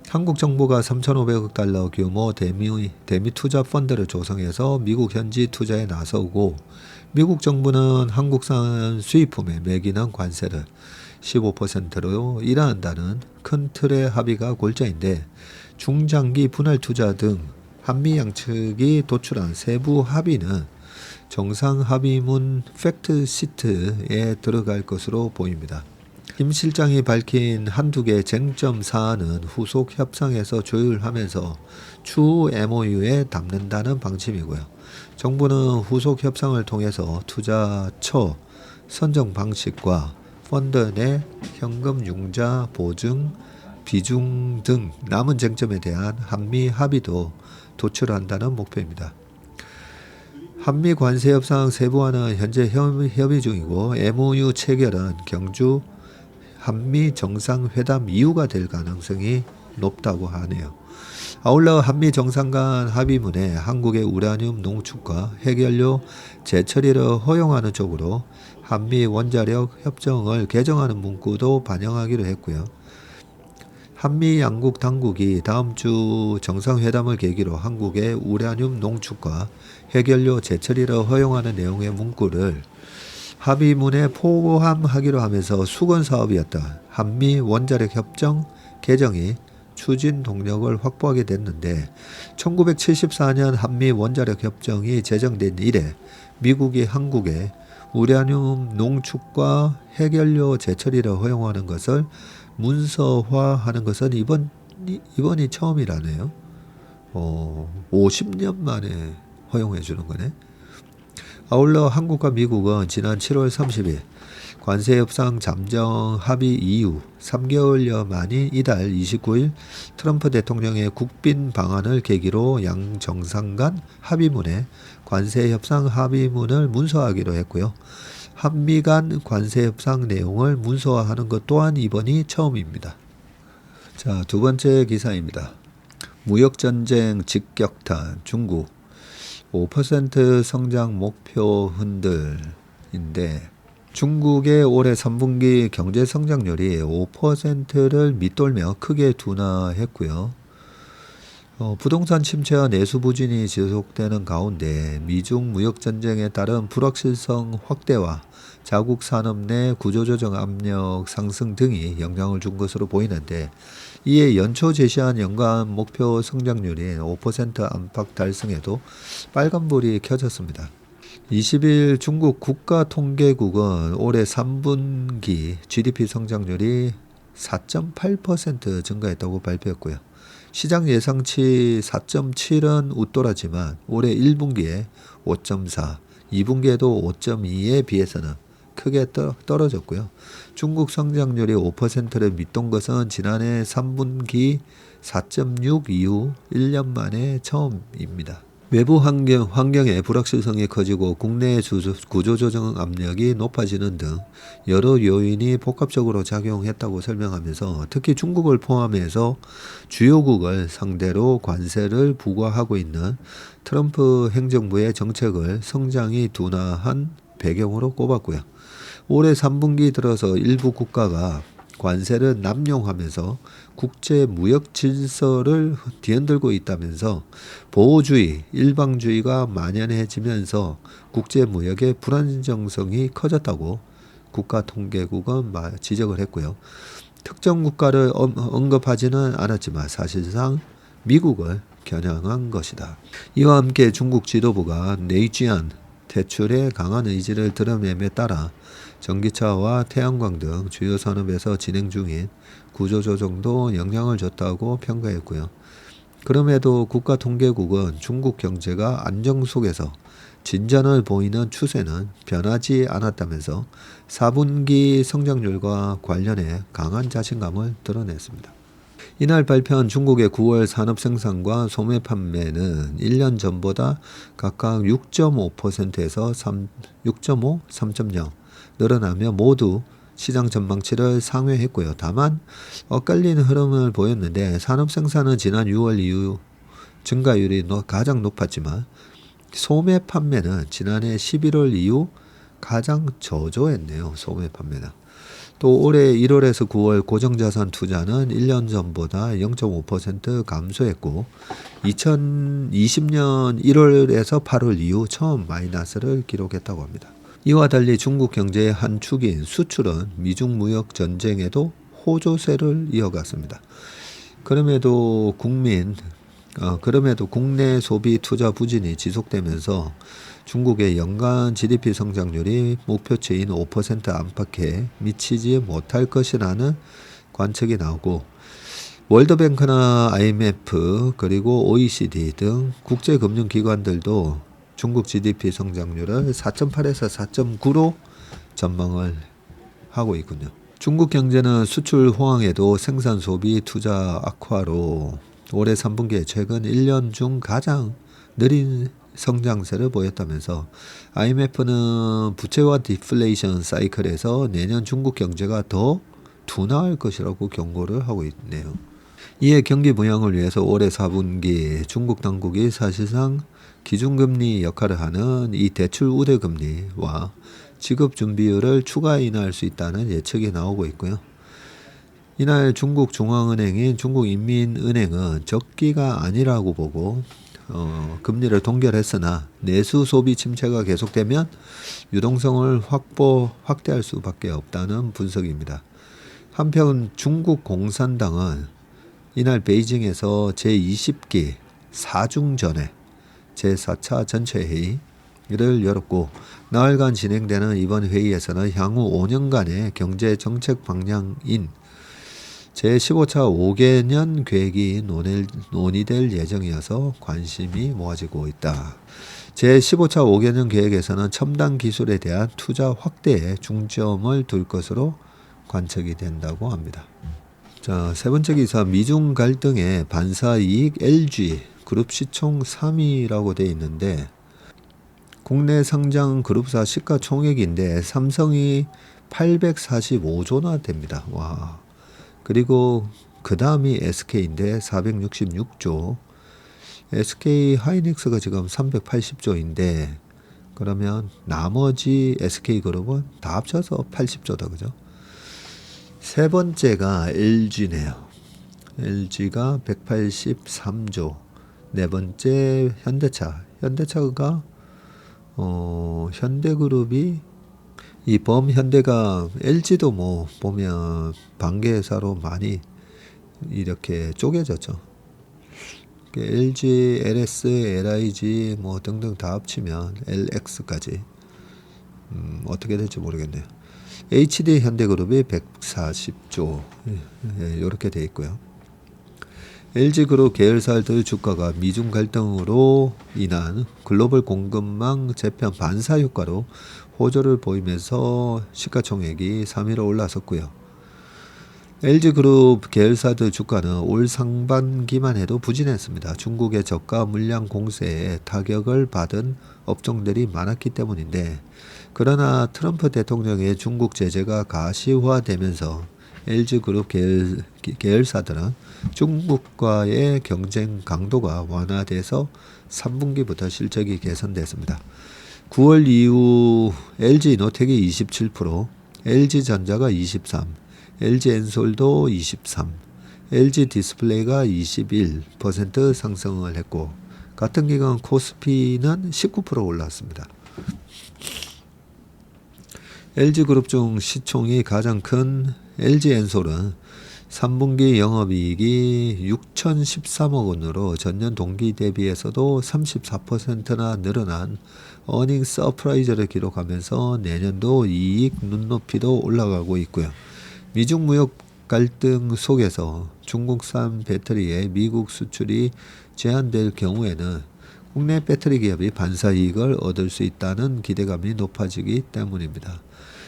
한국 정부가 3,500억 달러 규모 대미 투자 펀드를 조성해서 미국 현지 투자에 나서고 미국 정부는 한국산 수입품에 매기는 관세를 15%로 인하한다는 큰 틀의 합의가 골자인데 중장기 분할 투자 등 한미 양측이 도출한 세부 합의는 정상 합의문 팩트 시트에 들어갈 것으로 보입니다. 김 실장이 밝힌 한두 개 쟁점 사안은 후속 협상에서 조율하면서 추후 MOU에 담는다는 방침이고요. 정부는 후속 협상을 통해서 투자처 선정 방식과 펀드 내 현금 융자 보증 비중 등 남은 쟁점에 대한 한미 합의도 도출한다는 목표입니다. 한미 관세 협상 세부화는 현재 협의 중이고 MOU 체결은 경주 한미 정상회담 이후가 될 가능성이 높다고 하네요. 아울러 한미 정상 간 합의문에 한국의 우라늄 농축과 해결료 재처리를 허용하는 쪽으로 한미 원자력 협정을 개정하는 문구도 반영하기로 했고요. 한미 양국 당국이 다음 주 정상회담을 계기로 한국의 우라늄 농축과 해결료 재처리를 허용하는 내용의 문구를 합의문에 포함하기로 하면서 수건 사업이었던 한미 원자력 협정 개정이 추진 동력을 확보하게 됐는데 1974년 한미 원자력 협정이 제정된 이래 미국이 한국에 우라늄 농축과 핵연료 재처리를 허용하는 것을 문서화하는 것은 이번이 처음이라네요. 50년 만에 허용해 주는 거네. 아울러 한국과 미국은 지난 7월 30일 관세협상 잠정 합의 이후 3개월여 만인 이달 29일 트럼프 대통령의 국빈 방한을 계기로 양 정상 간 합의문에 관세협상 합의문을 문서화하기로 했고요. 한미 간 관세협상 내용을 문서화하는 것 또한 이번이 처음입니다. 자, 두 번째 기사입니다. 무역전쟁 직격탄 중국 5% 성장 목표 흔들인데 중국의 올해 3분기 경제 성장률이 5%를 밑돌며 크게 둔화했고요. 부동산 침체와 내수 부진이 지속되는 가운데 미중 무역전쟁에 따른 불확실성 확대와 자국 산업 내 구조조정 압력 상승 등이 영향을 준 것으로 보이는데 이에 연초 제시한 연간 목표 성장률인 5% 안팎 달성에도 빨간불이 켜졌습니다. 20일 중국 국가통계국은 올해 3분기 GDP 성장률이 4.8% 증가했다고 발표했고요. 시장 예상치 4.7은 웃돌았지만 올해 1분기에 5.4, 2분기에도 5.2에 비해서는 크게 떨어졌고요. 중국 성장률이 5%를 밑돈 것은 지난해 3분기 4.6 이후 1년 만에 처음입니다. 외부 환경의 불확실성이 커지고 국내 구조조정 압력이 높아지는 등 여러 요인이 복합적으로 작용했다고 설명하면서 특히 중국을 포함해서 주요국을 상대로 관세를 부과하고 있는 트럼프 행정부의 정책을 성장이 둔화한 배경으로 꼽았고요. 올해 3분기 들어서 일부 국가가 관세를 남용하면서 국제 무역 질서를 뒤흔들고 있다면서 보호주의, 일방주의가 만연해지면서 국제 무역의 불안정성이 커졌다고 국가통계국은 지적을 했고요. 특정 국가를 언급하지는 않았지만 사실상 미국을 겨냥한 것이다. 이와 함께 중국 지도부가 내지안 대출의 강한 의지를 드러냄에 따라 전기차와 태양광 등 주요 산업에서 진행 중인 구조조정도 영향을 줬다고 평가했고요. 그럼에도 국가통계국은 중국 경제가 안정 속에서 진전을 보이는 추세는 변하지 않았다면서 4분기 성장률과 관련해 강한 자신감을 드러냈습니다. 이날 발표한 중국의 9월 산업생산과 소매 판매는 1년 전보다 각각 6.5%에서 6.5, 3.0 늘어나며 모두 시장 전망치를 상회했고요. 다만 엇갈리는 흐름을 보였는데 산업생산은 지난 6월 이후 증가율이 가장 높았지만 소매 판매는 지난해 11월 이후 가장 저조했네요. 소매 판매는. 또 올해 1월에서 9월 고정자산 투자는 1년 전보다 0.5% 감소했고 2020년 1월에서 8월 이후 처음 마이너스를 기록했다고 합니다. 이와 달리 중국 경제의 한 축인 수출은 미중 무역 전쟁에도 호조세를 이어갔습니다. 그럼에도 국내 소비 투자 부진이 지속되면서 중국의 연간 GDP 성장률이 목표치인 5% 안팎에 미치지 못할 것이라는 관측이 나오고 월드뱅크나 IMF 그리고 OECD 등 국제금융기관들도 중국 GDP 성장률을 4.8에서 4.9로 전망을 하고 있군요. 중국 경제는 수출 호황에도 생산 소비 투자 악화로 올해 3분기에 최근 1년 중 가장 느린 성장세를 보였다면서 IMF는 부채와 디플레이션 사이클에서 내년 중국 경제가 더 둔화할 것이라고 경고를 하고 있네요. 이에 경기 부양을 위해서 올해 4분기 중국 당국이 사실상 기준금리 역할을 하는 이 대출 우대금리와 지급준비율을 추가 인하할 수 있다는 예측이 나오고 있고요. 이날 중국 중앙은행인 중국인민은행은 적기가 아니라고 보고 금리를 동결했으나 내수 소비 침체가 계속되면 유동성을 확대할 수밖에 없다는 분석입니다. 한편 중국 공산당은 이날 베이징에서 제20기 사중전회 제4차 전체회의를 열었고 나흘간 진행되는 이번 회의에서는 향후 5년간의 경제정책 방향인 제15차 5개년 계획이 논의될 예정이어서 관심이 모아지고 있다. 제15차 5개년 계획에서는 첨단 기술에 대한 투자 확대에 중점을 둘 것으로 관측이 된다고 합니다. 자, 세 번째 기사, 미중 갈등의 반사이익 LG 그룹 시총 3위라고 되어 있는데 국내 상장 그룹사 시가총액인데 삼성이 845조나 됩니다. 와. 그리고 그 다음이 SK인데 466조, SK 하이닉스가 지금 380조인데 그러면 나머지 SK그룹은 다 합쳐서 80조다. 그죠? 세 번째가 LG네요. LG가 183조. 네 번째 현대차. 현대차가 현대그룹이 이 범현대가 LG도 뭐 보면 반개회사로 많이 이렇게 쪼개졌죠. LG, LS, LIG 뭐 등등 다 합치면 LX까지 어떻게 될지 모르겠네요. HD 현대그룹이 140조 이렇게 돼 있고요. LG그룹 계열사들 주가가 미중 갈등으로 인한 글로벌 공급망 재편 반사 효과로 호조를 보이면서 시가총액이 3위로 올라섰고요. LG그룹 계열사들 주가는 올 상반기만 해도 부진했습니다. 중국의 저가 물량 공세에 타격을 받은 업종들이 많았기 때문인데 그러나 트럼프 대통령의 중국 제재가 가시화되면서 LG그룹 계열사들은 중국과의 경쟁 강도가 완화돼서 3분기부터 실적이 개선됐습니다. 9월 이후 LG이노텍이 27%, LG전자가 23%, LG엔솔도 23%, LG디스플레이가 21% 상승을 했고 같은 기간 코스피는 19% 올랐습니다. LG그룹 중 시총이 가장 큰 LG엔솔은 3분기 영업이익이 6,013억 원으로 전년 동기 대비해서도 34%나 늘어난 어닝 서프라이즈를 기록하면서 내년도 이익 눈높이도 올라가고 있고요. 미중 무역 갈등 속에서 중국산 배터리의 미국 수출이 제한될 경우에는 국내 배터리 기업이 반사이익을 얻을 수 있다는 기대감이 높아지기 때문입니다.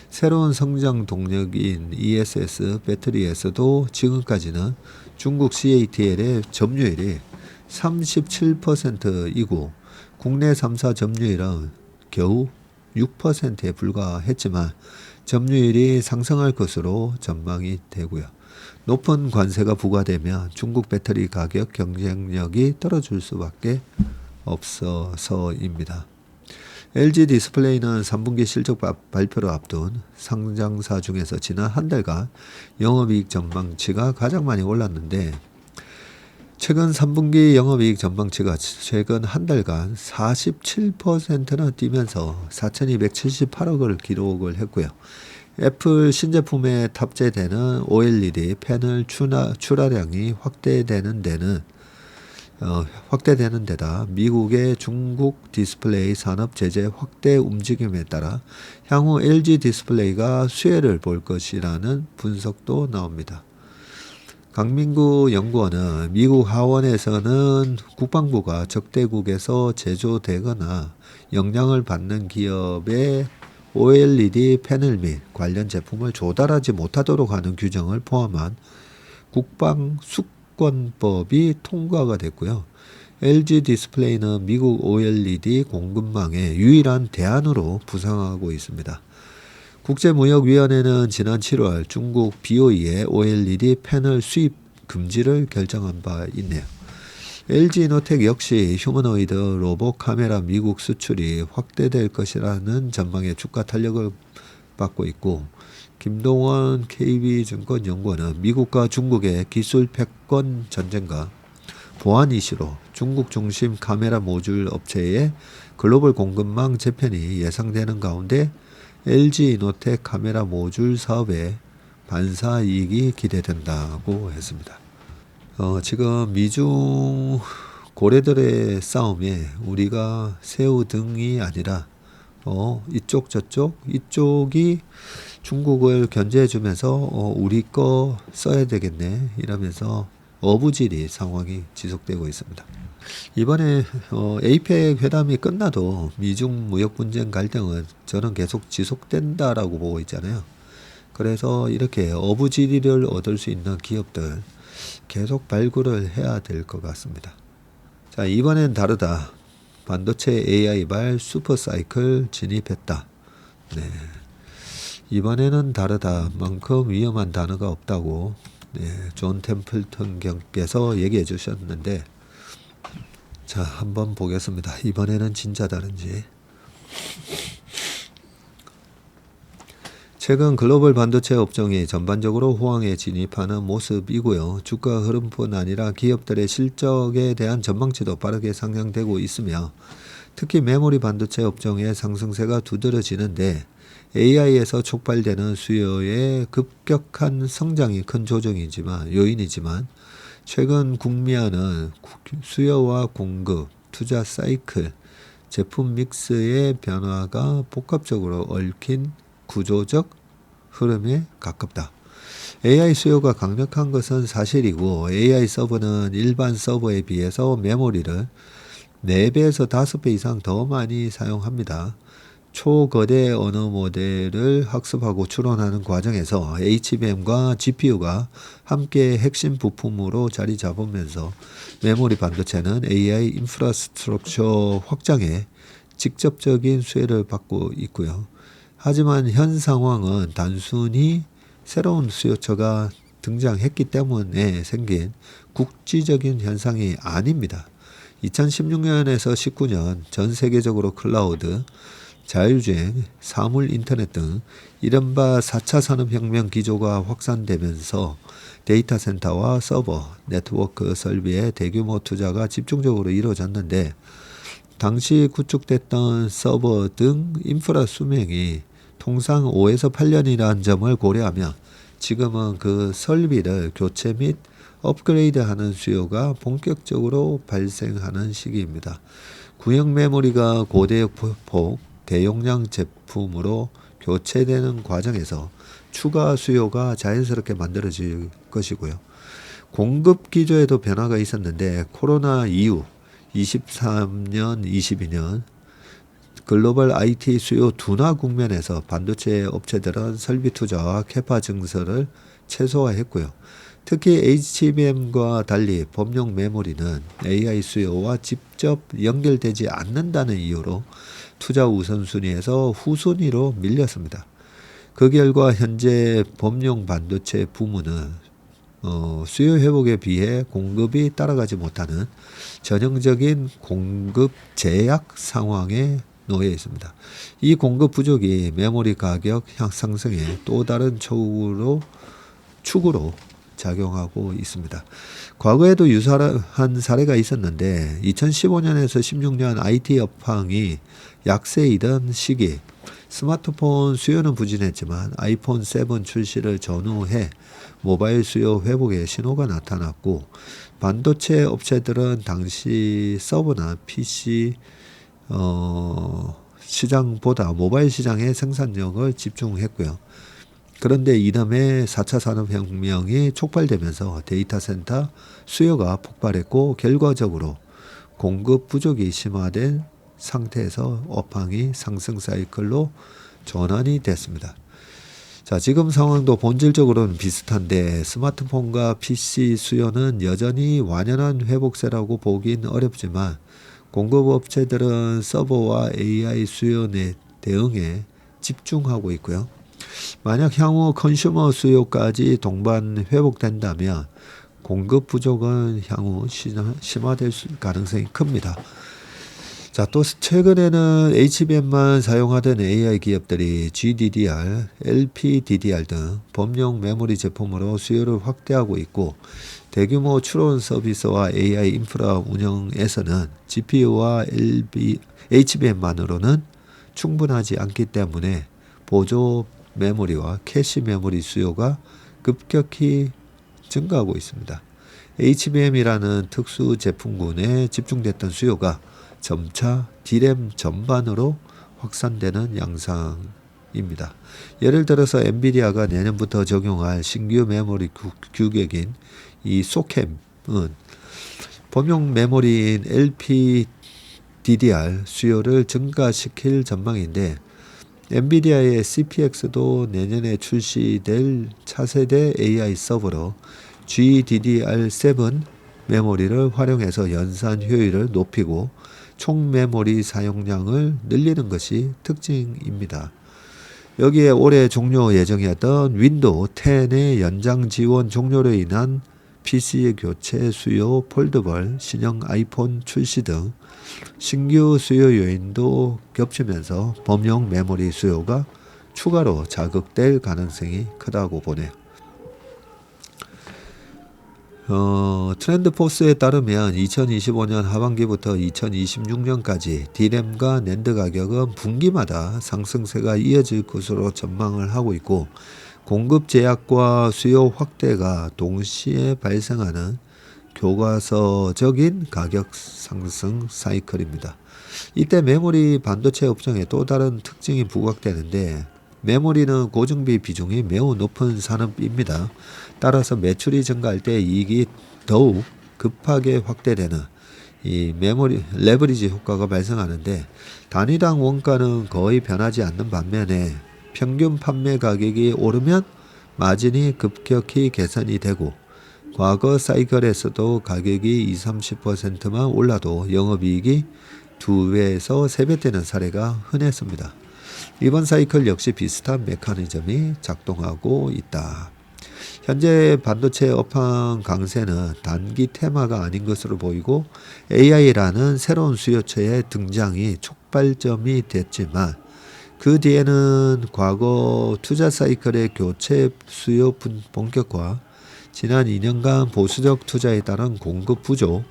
새로운 성장 동력인 ESS 배터리에서도 지금까지는 중국 CATL의 점유율이 37%이고 국내 3사 점유율은 겨우 6%에 불과했지만 점유율이 상승할 것으로 전망이 되고요. 높은 관세가 부과되면 중국 배터리 가격 경쟁력이 떨어질 수밖에 없어서입니다. LG 디스플레이는 3분기 실적 발표를 앞둔 상장사 중에서 지난 한 달간 영업이익 전망치가 가장 많이 올랐는데 최근 3분기 영업이익 전망치가 최근 한 달간 47%나 뛰면서 4,278억을 기록을 했고요. 애플 신제품에 탑재되는 OLED 패널 출하량이 확대되는 데다 미국의 중국 디스플레이 산업 제재 확대 움직임에 따라 향후 LG 디스플레이가 수혜를 볼 것이라는 분석도 나옵니다. 강민구 연구원은 미국 하원에서는 국방부가 적대국에서 제조되거나 영향을 받는 기업의 OLED 패널 및 관련 제품을 조달하지 못하도록 하는 규정을 포함한 국방 수권법이 통과가 됐고요. LG 디스플레이는 미국 OLED 공급망의 유일한 대안으로 부상하고 있습니다. 국제무역위원회는 지난 7월 중국 BOE의 OLED 패널 수입 금지를 결정한 바 있네요. LG이노텍 역시 휴머노이드 로봇 카메라 미국 수출이 확대될 것이라는 전망에 주가 탄력을 받고 있고 김동원 KB증권 연구원은 미국과 중국의 기술 패권 전쟁과 보안 이슈로 중국 중심 카메라 모듈 업체의 글로벌 공급망 재편이 예상되는 가운데 LG이노텍 카메라 모듈 사업에 반사이익이 기대된다고 했습니다. 지금 미중 고래들의 싸움에 우리가 새우 등이 아니라 이쪽 저쪽 이쪽이 중국을 견제해 주면서 우리 거 써야 되겠네 이러면서 어부지리 상황이 지속되고 있습니다. 이번에 에이펙 회담이 끝나도 미중 무역 분쟁 갈등은 저는 계속 지속된다라고 보고 있잖아요. 그래서 이렇게 어부지리를 얻을 수 있는 기업들 계속 발굴을 해야 될 것 같습니다. 자, 이번엔 다르다. 반도체 AI발 슈퍼사이클 진입했다. 네. 이번에는 다르다. 만큼 위험한 단어가 없다고 존 템플턴 경께서 얘기해 주셨는데, 자, 한번 보겠습니다. 이번에는 진짜 다른지. 최근 글로벌 반도체 업종이 전반적으로 호황에 진입하는 모습이고요. 주가 흐름뿐 아니라 기업들의 실적에 대한 전망치도 빠르게 상향되고 있으며, 특히 메모리 반도체 업종의 상승세가 두드러지는데 AI에서 촉발되는 수요의 급격한 성장이 큰 요인이지만 최근 국면은 수요와 공급, 투자 사이클, 제품 믹스의 변화가 복합적으로 얽힌 구조적 흐름에 가깝다. AI 수요가 강력한 것은 사실이고 AI 서버는 일반 서버에 비해서 메모리를 4배에서 5배 이상 더 많이 사용합니다. 초거대 언어 모델을 학습하고 추론하는 과정에서 HBM과 GPU가 함께 핵심 부품으로 자리 잡으면서 메모리 반도체는 AI 인프라스트럭처 확장에 직접적인 수혜를 받고 있고요. 하지만 현 상황은 단순히 새로운 수요처가 등장했기 때문에 생긴 국지적인 현상이 아닙니다. 2016년에서 19년 전 세계적으로 클라우드, 자율주행, 사물 인터넷 등 이른바 4차 산업혁명 기조가 확산되면서 데이터 센터와 서버, 네트워크 설비에 대규모 투자가 집중적으로 이루어졌는데, 당시 구축됐던 서버 등 인프라 수명이 통상 5에서 8년이라는 점을 고려하면 지금은 그 설비를 교체 및 업그레이드하는 수요가 본격적으로 발생하는 시기입니다. 구형 메모리가 고대폭 대용량 제품으로 교체되는 과정에서 추가 수요가 자연스럽게 만들어질 것이고요. 공급 기조에도 변화가 있었는데 코로나 이후 23년, 22년 글로벌 IT 수요 둔화 국면에서 반도체 업체들은 설비 투자와 캐파 증설을 최소화했고요. 특히 HBM과 달리 범용 메모리는 AI 수요와 직접 연결되지 않는다는 이유로 투자 우선순위에서 후순위로 밀렸습니다. 그 결과 현재 범용 반도체 부문은 수요 회복에 비해 공급이 따라가지 못하는 전형적인 공급 제약 상황에 놓여 있습니다. 이 공급 부족이 메모리 가격 상승에 또 다른 축으로 작용하고 있습니다. 과거에도 유사한 사례가 있었는데 2015년에서 16년 IT 업황이 약세이던 시기 스마트폰 수요는 부진했지만 아이폰 7 출시를 전후해 모바일 수요 회복의 신호가 나타났고, 반도체 업체들은 당시 서버나 PC 시장보다 모바일 시장에 생산력을 집중했고요. 그런데 이듬해 4차 산업혁명이 촉발되면서 데이터 센터 수요가 폭발했고, 결과적으로 공급 부족이 심화된 상태에서 업황이 상승 사이클로 전환이 됐습니다. 자, 지금 상황도 본질적으로는 비슷한데 스마트폰과 PC 수요는 여전히 완연한 회복세라고 보긴 어렵지만 공급업체들은 서버와 AI 수요 대응에 집중하고 있고요. 만약 향후 컨슈머 수요까지 동반 회복된다면 공급 부족은 향후 심화될 가능성이 큽니다. 자, 또 최근에는 HBM만 사용하던 AI 기업들이 GDDR, LPDDR 등 범용 메모리 제품으로 수요를 확대하고 있고, 대규모 추론 서비스와 AI 인프라 운영에서는 GPU와 HBM만으로는 충분하지 않기 때문에 보조 메모리와 캐시 메모리 수요가 급격히 증가하고 있습니다. HBM이라는 특수 제품군에 집중됐던 수요가 점차 D램 전반으로 확산되는 양상입니다. 예를 들어서 엔비디아가 내년부터 적용할 신규 메모리 규격인 이 소캠은 범용 메모리인 LPDDR 수요를 증가시킬 전망인데, 엔비디아의 CPX도 내년에 출시될 차세대 AI 서버로 GDDR7 메모리를 활용해서 연산 효율을 높이고 총 메모리 사용량을 늘리는 것이 특징입니다. 여기에 올해 종료 예정이었던 윈도우 10의 연장 지원 종료로 인한 PC 교체 수요, 폴더블, 신형 아이폰 출시 등 신규 수요 요인도 겹치면서 범용 메모리 수요가 추가로 자극될 가능성이 크다고 보네요. 트렌드포스에 따르면 2025년 하반기부터 2026년까지 D램과 낸드 가격은 분기마다 상승세가 이어질 것으로 전망을 하고 있고, 공급 제약과 수요 확대가 동시에 발생하는 교과서적인 가격 상승 사이클입니다. 이때 메모리 반도체 업종의 또 다른 특징이 부각되는데, 메모리는 고정비 비중이 매우 높은 산업입니다. 따라서 매출이 증가할 때 이익이 더욱 급하게 확대되는 이 메모리 레버리지 효과가 발생하는데, 단위당 원가는 거의 변하지 않는 반면에 평균 판매 가격이 오르면 마진이 급격히 개선이 되고, 과거 사이클에서도 가격이 20-30%만 올라도 영업이익이 2배에서 3배 되는 사례가 흔했습니다. 이번 사이클 역시 비슷한 메커니즘이 작동하고 있다. 현재 반도체 업황 강세는 단기 테마가 아닌 것으로 보이고, AI라는 새로운 수요처의 등장이 촉발점이 됐지만 그 뒤에는 과거 투자 사이클의 교체 수요 본격화, 지난 2년간 보수적 투자에 따른 공급 부족,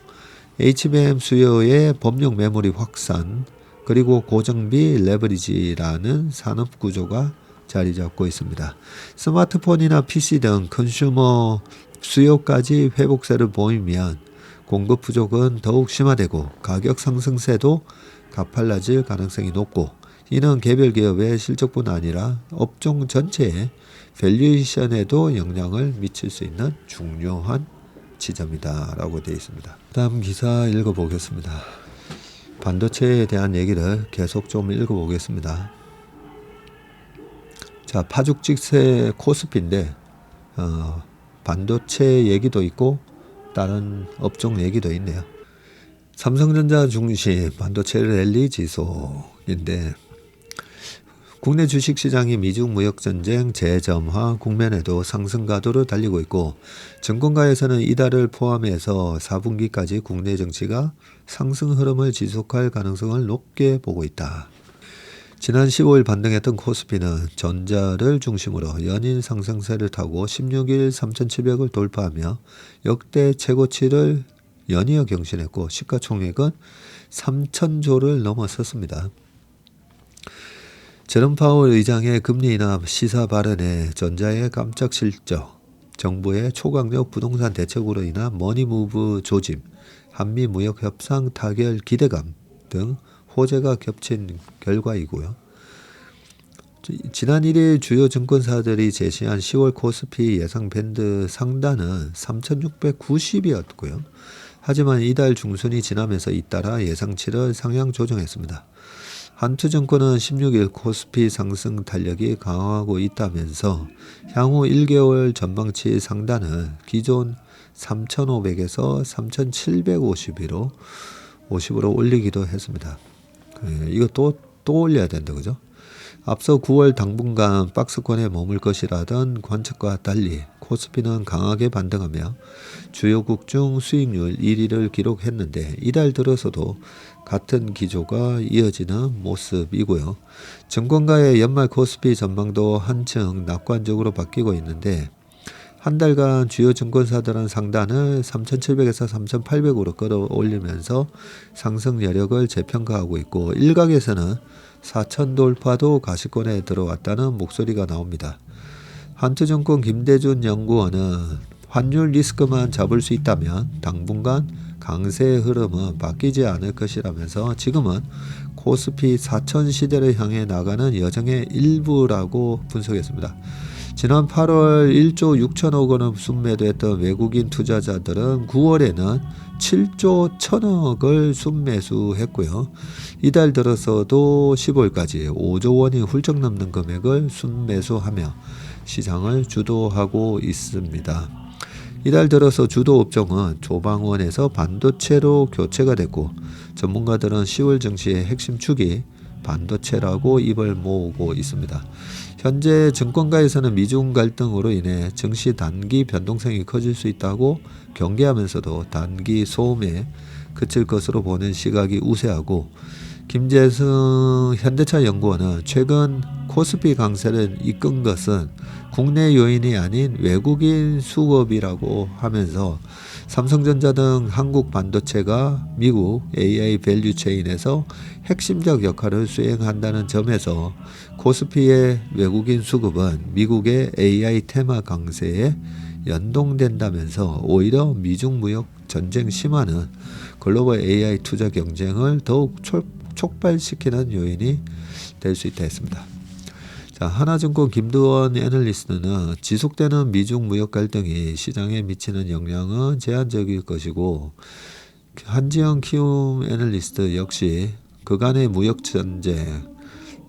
HBM 수요의 범용 메모리 확산, 그리고 고정비 레버리지라는 산업 구조가 자리 잡고 있습니다. 스마트폰이나 PC 등 컨슈머 수요까지 회복세를 보이면 공급 부족은 더욱 심화되고 가격 상승세도 가팔라질 가능성이 높고, 이는 개별 기업의 실적뿐 아니라 업종 전체의 밸류에이션에도 영향을 미칠 수 있는 중요한 지점이다 라고 되어 있습니다. 다음 기사 읽어보겠습니다. 반도체에 대한 얘기를 계속 좀 읽어보겠습니다. 자, 파죽직세 코스피인데 반도체 얘기도 있고 다른 업종 얘기도 있네요. 삼성전자 중심 반도체 랠리 지속인데, 국내 주식시장이 미중 무역전쟁 재점화 국면에도 상승 가도를 달리고 있고, 증권가에서는 이달을 포함해서 4분기까지 국내 증시가 상승 흐름을 지속할 가능성을 높게 보고 있다. 지난 15일 반등했던 코스피는 전자를 중심으로 연일 상승세를 타고 16일 3,700을 돌파하며 역대 최고치를 연이어 경신했고, 시가총액은 3,000조를 넘어섰습니다. 제롬 파월 의장의 금리 인하 시사 발언에 전자의 깜짝 실적, 정부의 초강력 부동산 대책으로 인한 머니무브 조짐, 한미 무역 협상 타결 기대감 등 호재가 겹친 결과이고요. 지난 1일 주요 증권사들이 제시한 10월 코스피 예상 밴드 상단은 3,690이었고요. 하지만 이달 중순이 지나면서 잇따라 예상치를 상향 조정했습니다. 한투증권은 16일 코스피 상승 탄력이 강화하고 있다면서 향후 1개월 전망치 상단을 기존 3,500에서 3,750으로 올리기도 했습니다. 이거 또 올려야 된다, 그죠? 앞서 9월 당분간 박스권에 머물 것이라던 관측과 달리 코스피는 강하게 반등하며 주요국 중 수익률 1위를 기록했는데, 이달 들어서도 같은 기조가 이어지는 모습이고요. 증권가의 연말 코스피 전망도 한층 낙관적으로 바뀌고 있는데, 한 달간 주요 증권사들은 상단을 3,700에서 3,800으로 끌어올리면서 상승 여력을 재평가하고 있고, 일각에서는 4,000 돌파도 가시권에 들어왔다는 목소리가 나옵니다. 한투증권 김대준 연구원은 환율 리스크만 잡을 수 있다면 당분간 강세의 흐름은 바뀌지 않을 것이라면서 지금은 코스피 4천 시대를 향해 나가는 여정의 일부라고 분석했습니다. 지난 8월 1조 6천억 원을 순매도했던 외국인 투자자들은 9월에는 7조 1천억을 순매수했고요. 이달 들어서도 15일까지 5조 원이 훌쩍 넘는 금액을 순매수하며 시장을 주도하고 있습니다. 이달 들어서 주도 업종은 조방원에서 반도체로 교체가 됐고 전문가들은 10월 증시의 핵심 축이 반도체라고 입을 모으고 있습니다. 현재 증권가에서는 미중 갈등으로 인해 증시 단기 변동성이 커질 수 있다고 경계하면서도 단기 소음에 그칠 것으로 보는 시각이 우세하고 김재승 현대차 연구원은 최근 코스피 강세를 이끈 것은 국내 요인이 아닌 외국인 수급이라고 하면서 삼성전자 등 한국 반도체가 미국 AI 밸류 체인에서 핵심적 역할을 수행한다는 점에서 코스피의 외국인 수급은 미국의 AI 테마 강세에 연동된다면서 오히려 미중 무역 전쟁 심화는 글로벌 AI 투자 경쟁을 더욱 촉발시키는 요인이 될 수 있다 했습니다. 자, 하나증권 김두원 애널리스트는 지속되는 미중 무역 갈등이 시장에 미치는 영향은 제한적일 것이고 한지영 키움 애널리스트 역시 그간의 무역 전쟁,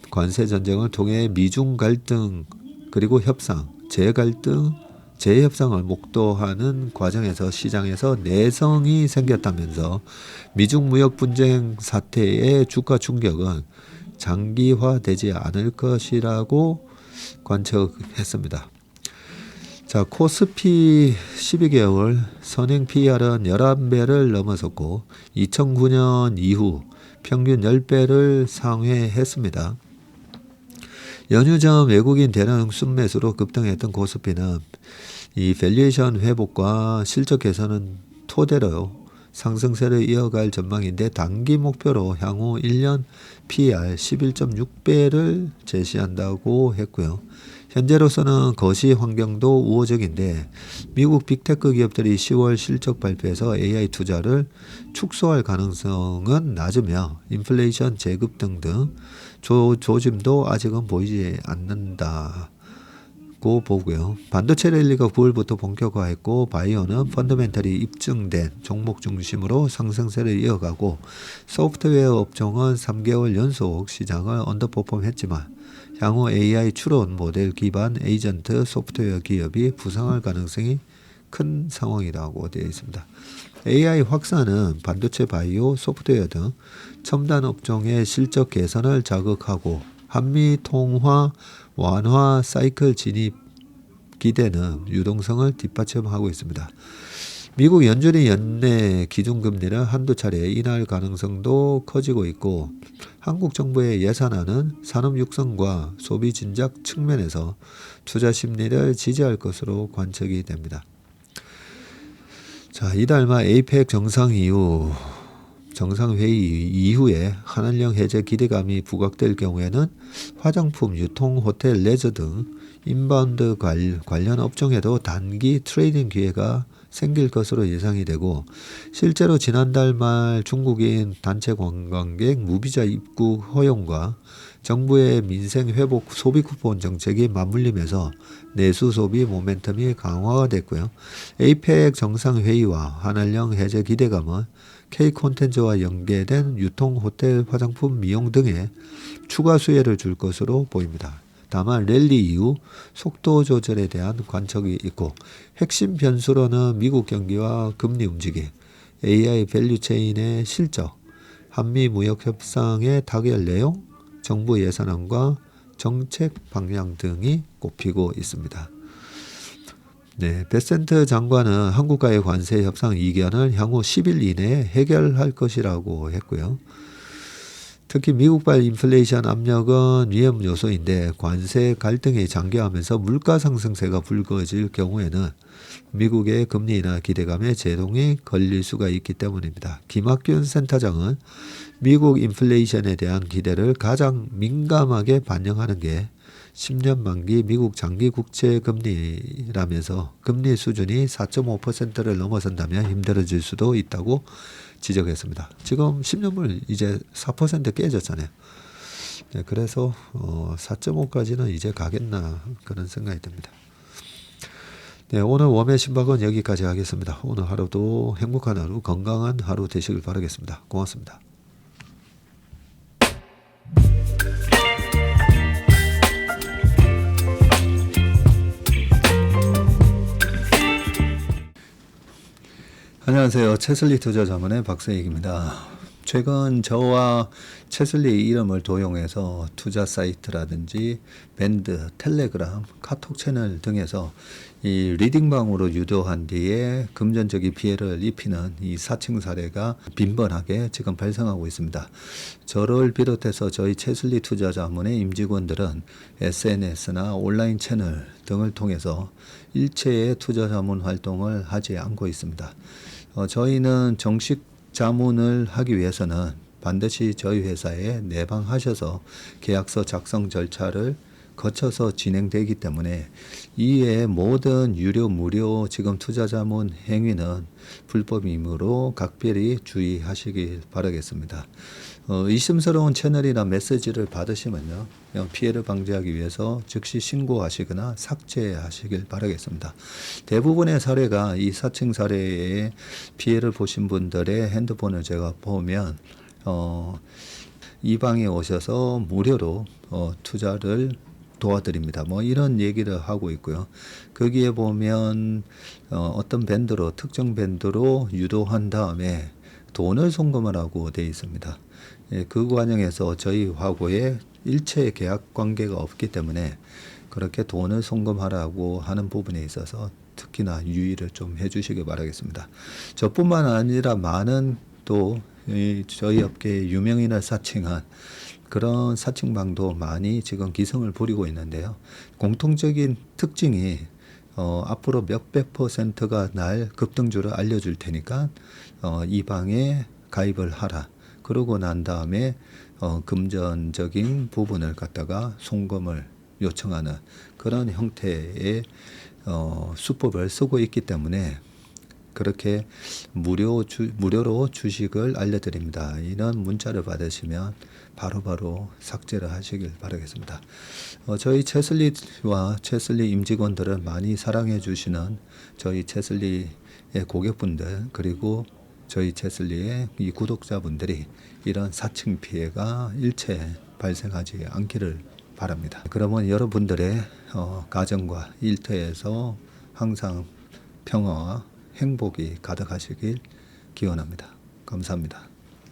관세 전쟁을 통해 미중 갈등 그리고 협상, 재갈등, 재협상을 목도하는 과정에서 시장에서 내성이 생겼다면서 미중 무역 분쟁 사태의 주가 충격은 장기화되지 않을 것이라고 관측했습니다. 자, 코스피 12개월 선행 PER은 11배를 넘어섰고 2009년 이후 평균 10배를 상회했습니다. 연휴 전 외국인 대량 순매수로 급등했던 코스피는 이 밸류에이션 회복과 실적 개선은 토대로 상승세를 이어갈 전망인데 단기 목표로 향후 1년 PER 11.6배를 제시한다고 했고요. 현재로서는 거시 환경도 우호적인데 미국 빅테크 기업들이 10월 실적 발표에서 AI 투자를 축소할 가능성은 낮으며 인플레이션 재급 등등 조짐도 아직은 보이지 않는다고 보고요. 반도체 랠리가 9월부터 본격화했고 바이오는 펀더멘털이 입증된 종목 중심으로 상승세를 이어가고 소프트웨어 업종은 3개월 연속 시장을 언더퍼폼했지만 향후 AI 추론 모델 기반 에이전트 소프트웨어 기업이 부상할 가능성이 큰 상황이라고 되어 있습니다. AI 확산은 반도체 바이오 소프트웨어 등 첨단 업종의 실적 개선을 자극하고 한미 통화 완화 사이클 진입 기대는 유동성을 뒷받침하고 있습니다. 미국 연준이 연내 기준금리를 한두 차례 인할 가능성도 커지고 있고 한국 정부의 예산안은 산업 육성과 소비 진작 측면에서 투자 심리를 지지할 것으로 관측이 됩니다. 자, 이달 말 APEC 정상회의 이후에 한한령 해제 기대감이 부각될 경우에는 화장품, 유통, 호텔, 레저 등 인바운드 관련 업종에도 단기 트레이딩 기회가 생길 것으로 예상이 되고 실제로 지난달 말 중국인 단체 관광객 무비자 입국 허용과 정부의 민생 회복 소비 쿠폰 정책이 맞물리면서 내수 소비 모멘텀이 강화가 됐고요. APEC 정상회의와 한한령 해제 기대감은 K 콘텐츠와 연계된 유통, 호텔, 화장품, 미용 등에 추가 수혜를 줄 것으로 보입니다. 다만 랠리 이후 속도 조절에 대한 관측이 있고 핵심 변수로는 미국 경기와 금리 움직임, AI 밸류 체인의 실적, 한미 무역 협상의 타결 내용, 정부 예산안과 정책 방향 등이 꼽히고 있습니다. 네, 베센트 장관은 한국과의 관세 협상 이견을 향후 10일 이내에 해결할 것이라고 했고요. 특히 미국발 인플레이션 압력은 위험 요소인데 관세 갈등이 장기화하면서 물가 상승세가 불거질 경우에는 미국의 금리 인하 기대감에 제동이 걸릴 수가 있기 때문입니다. 김학균 센터장은 미국 인플레이션에 대한 기대를 가장 민감하게 반영하는 게 10년 만기 미국 장기 국채 금리라면서 금리 수준이 4.5%를 넘어선다면 힘들어질 수도 있다고 지적했습니다. 지금 10년물 이제 4% 깨졌잖아요. 네, 그래서 4.5까지는 이제 가겠나 그런 생각이 듭니다. 네, 오늘 웜의 신박은 여기까지 하겠습니다. 오늘 하루도 행복한 하루, 건강한 하루 되시길 바라겠습니다. 고맙습니다. 안녕하세요. 채슬리 투자자문의 박세익입니다. 최근 저와 채슬리 이름을 도용해서 투자 사이트라든지 밴드, 텔레그램, 카톡 채널 등에서 이 리딩방으로 유도한 뒤에 금전적인 피해를 입히는 이 사칭 사례가 빈번하게 지금 발생하고 있습니다. 저를 비롯해서 저희 채슬리 투자자문의 임직원들은 SNS나 온라인 채널 등을 통해서 일체의 투자자문 활동을 하지 않고 있습니다. 저희는 정식 자문을 하기 위해서는 반드시 저희 회사에 내방하셔서 계약서 작성 절차를 거쳐서 진행되기 때문에 이외의 모든 유료 무료 지금 투자자문 행위는 불법이므로 각별히 주의하시길 바라겠습니다. 의심스러운 채널이나 메시지를 받으시면요, 피해를 방지하기 위해서 즉시 신고하시거나 삭제하시길 바라겠습니다. 대부분의 사례가 이 사칭 사례에 피해를 보신 분들의 핸드폰을 제가 보면 이 방에 오셔서 무료로 투자를 도와드립니다. 뭐 이런 얘기를 하고 있고요. 거기에 보면 어떤 밴드로 특정 밴드로 유도한 다음에 돈을 송금하라고 되어 있습니다. 그 과정에서 저희 하고의 일체 계약 관계가 없기 때문에 그렇게 돈을 송금하라고 하는 부분에 있어서 특히나 유의를 좀 해주시기 바라겠습니다. 저뿐만 아니라 많은 또 저희 업계의 유명인을 사칭한 그런 사칭방도 많이 지금 기승을 부리고 있는데요. 공통적인 특징이 앞으로 몇백 %가 날 급등주를 알려줄 테니까 이 방에 가입을 하라. 그러고 난 다음에 금전적인 부분을 갖다가 송금을 요청하는 그런 형태의 수법을 쓰고 있기 때문에 그렇게 무료로 주식을 알려드립니다. 이런 문자를 받으시면 바로바로 삭제를 하시길 바라겠습니다. 저희 채슬리와 채슬리 임직원들을 많이 사랑해 주시는 저희 채슬리의 고객분들 그리고 저희 채슬리의 이 구독자분들이 이런 사칭 피해가 일체 발생하지 않기를 바랍니다. 그러면 여러분들의 가정과 일터에서 항상 평화와 행복이 가득하시길 기원합니다. 감사합니다.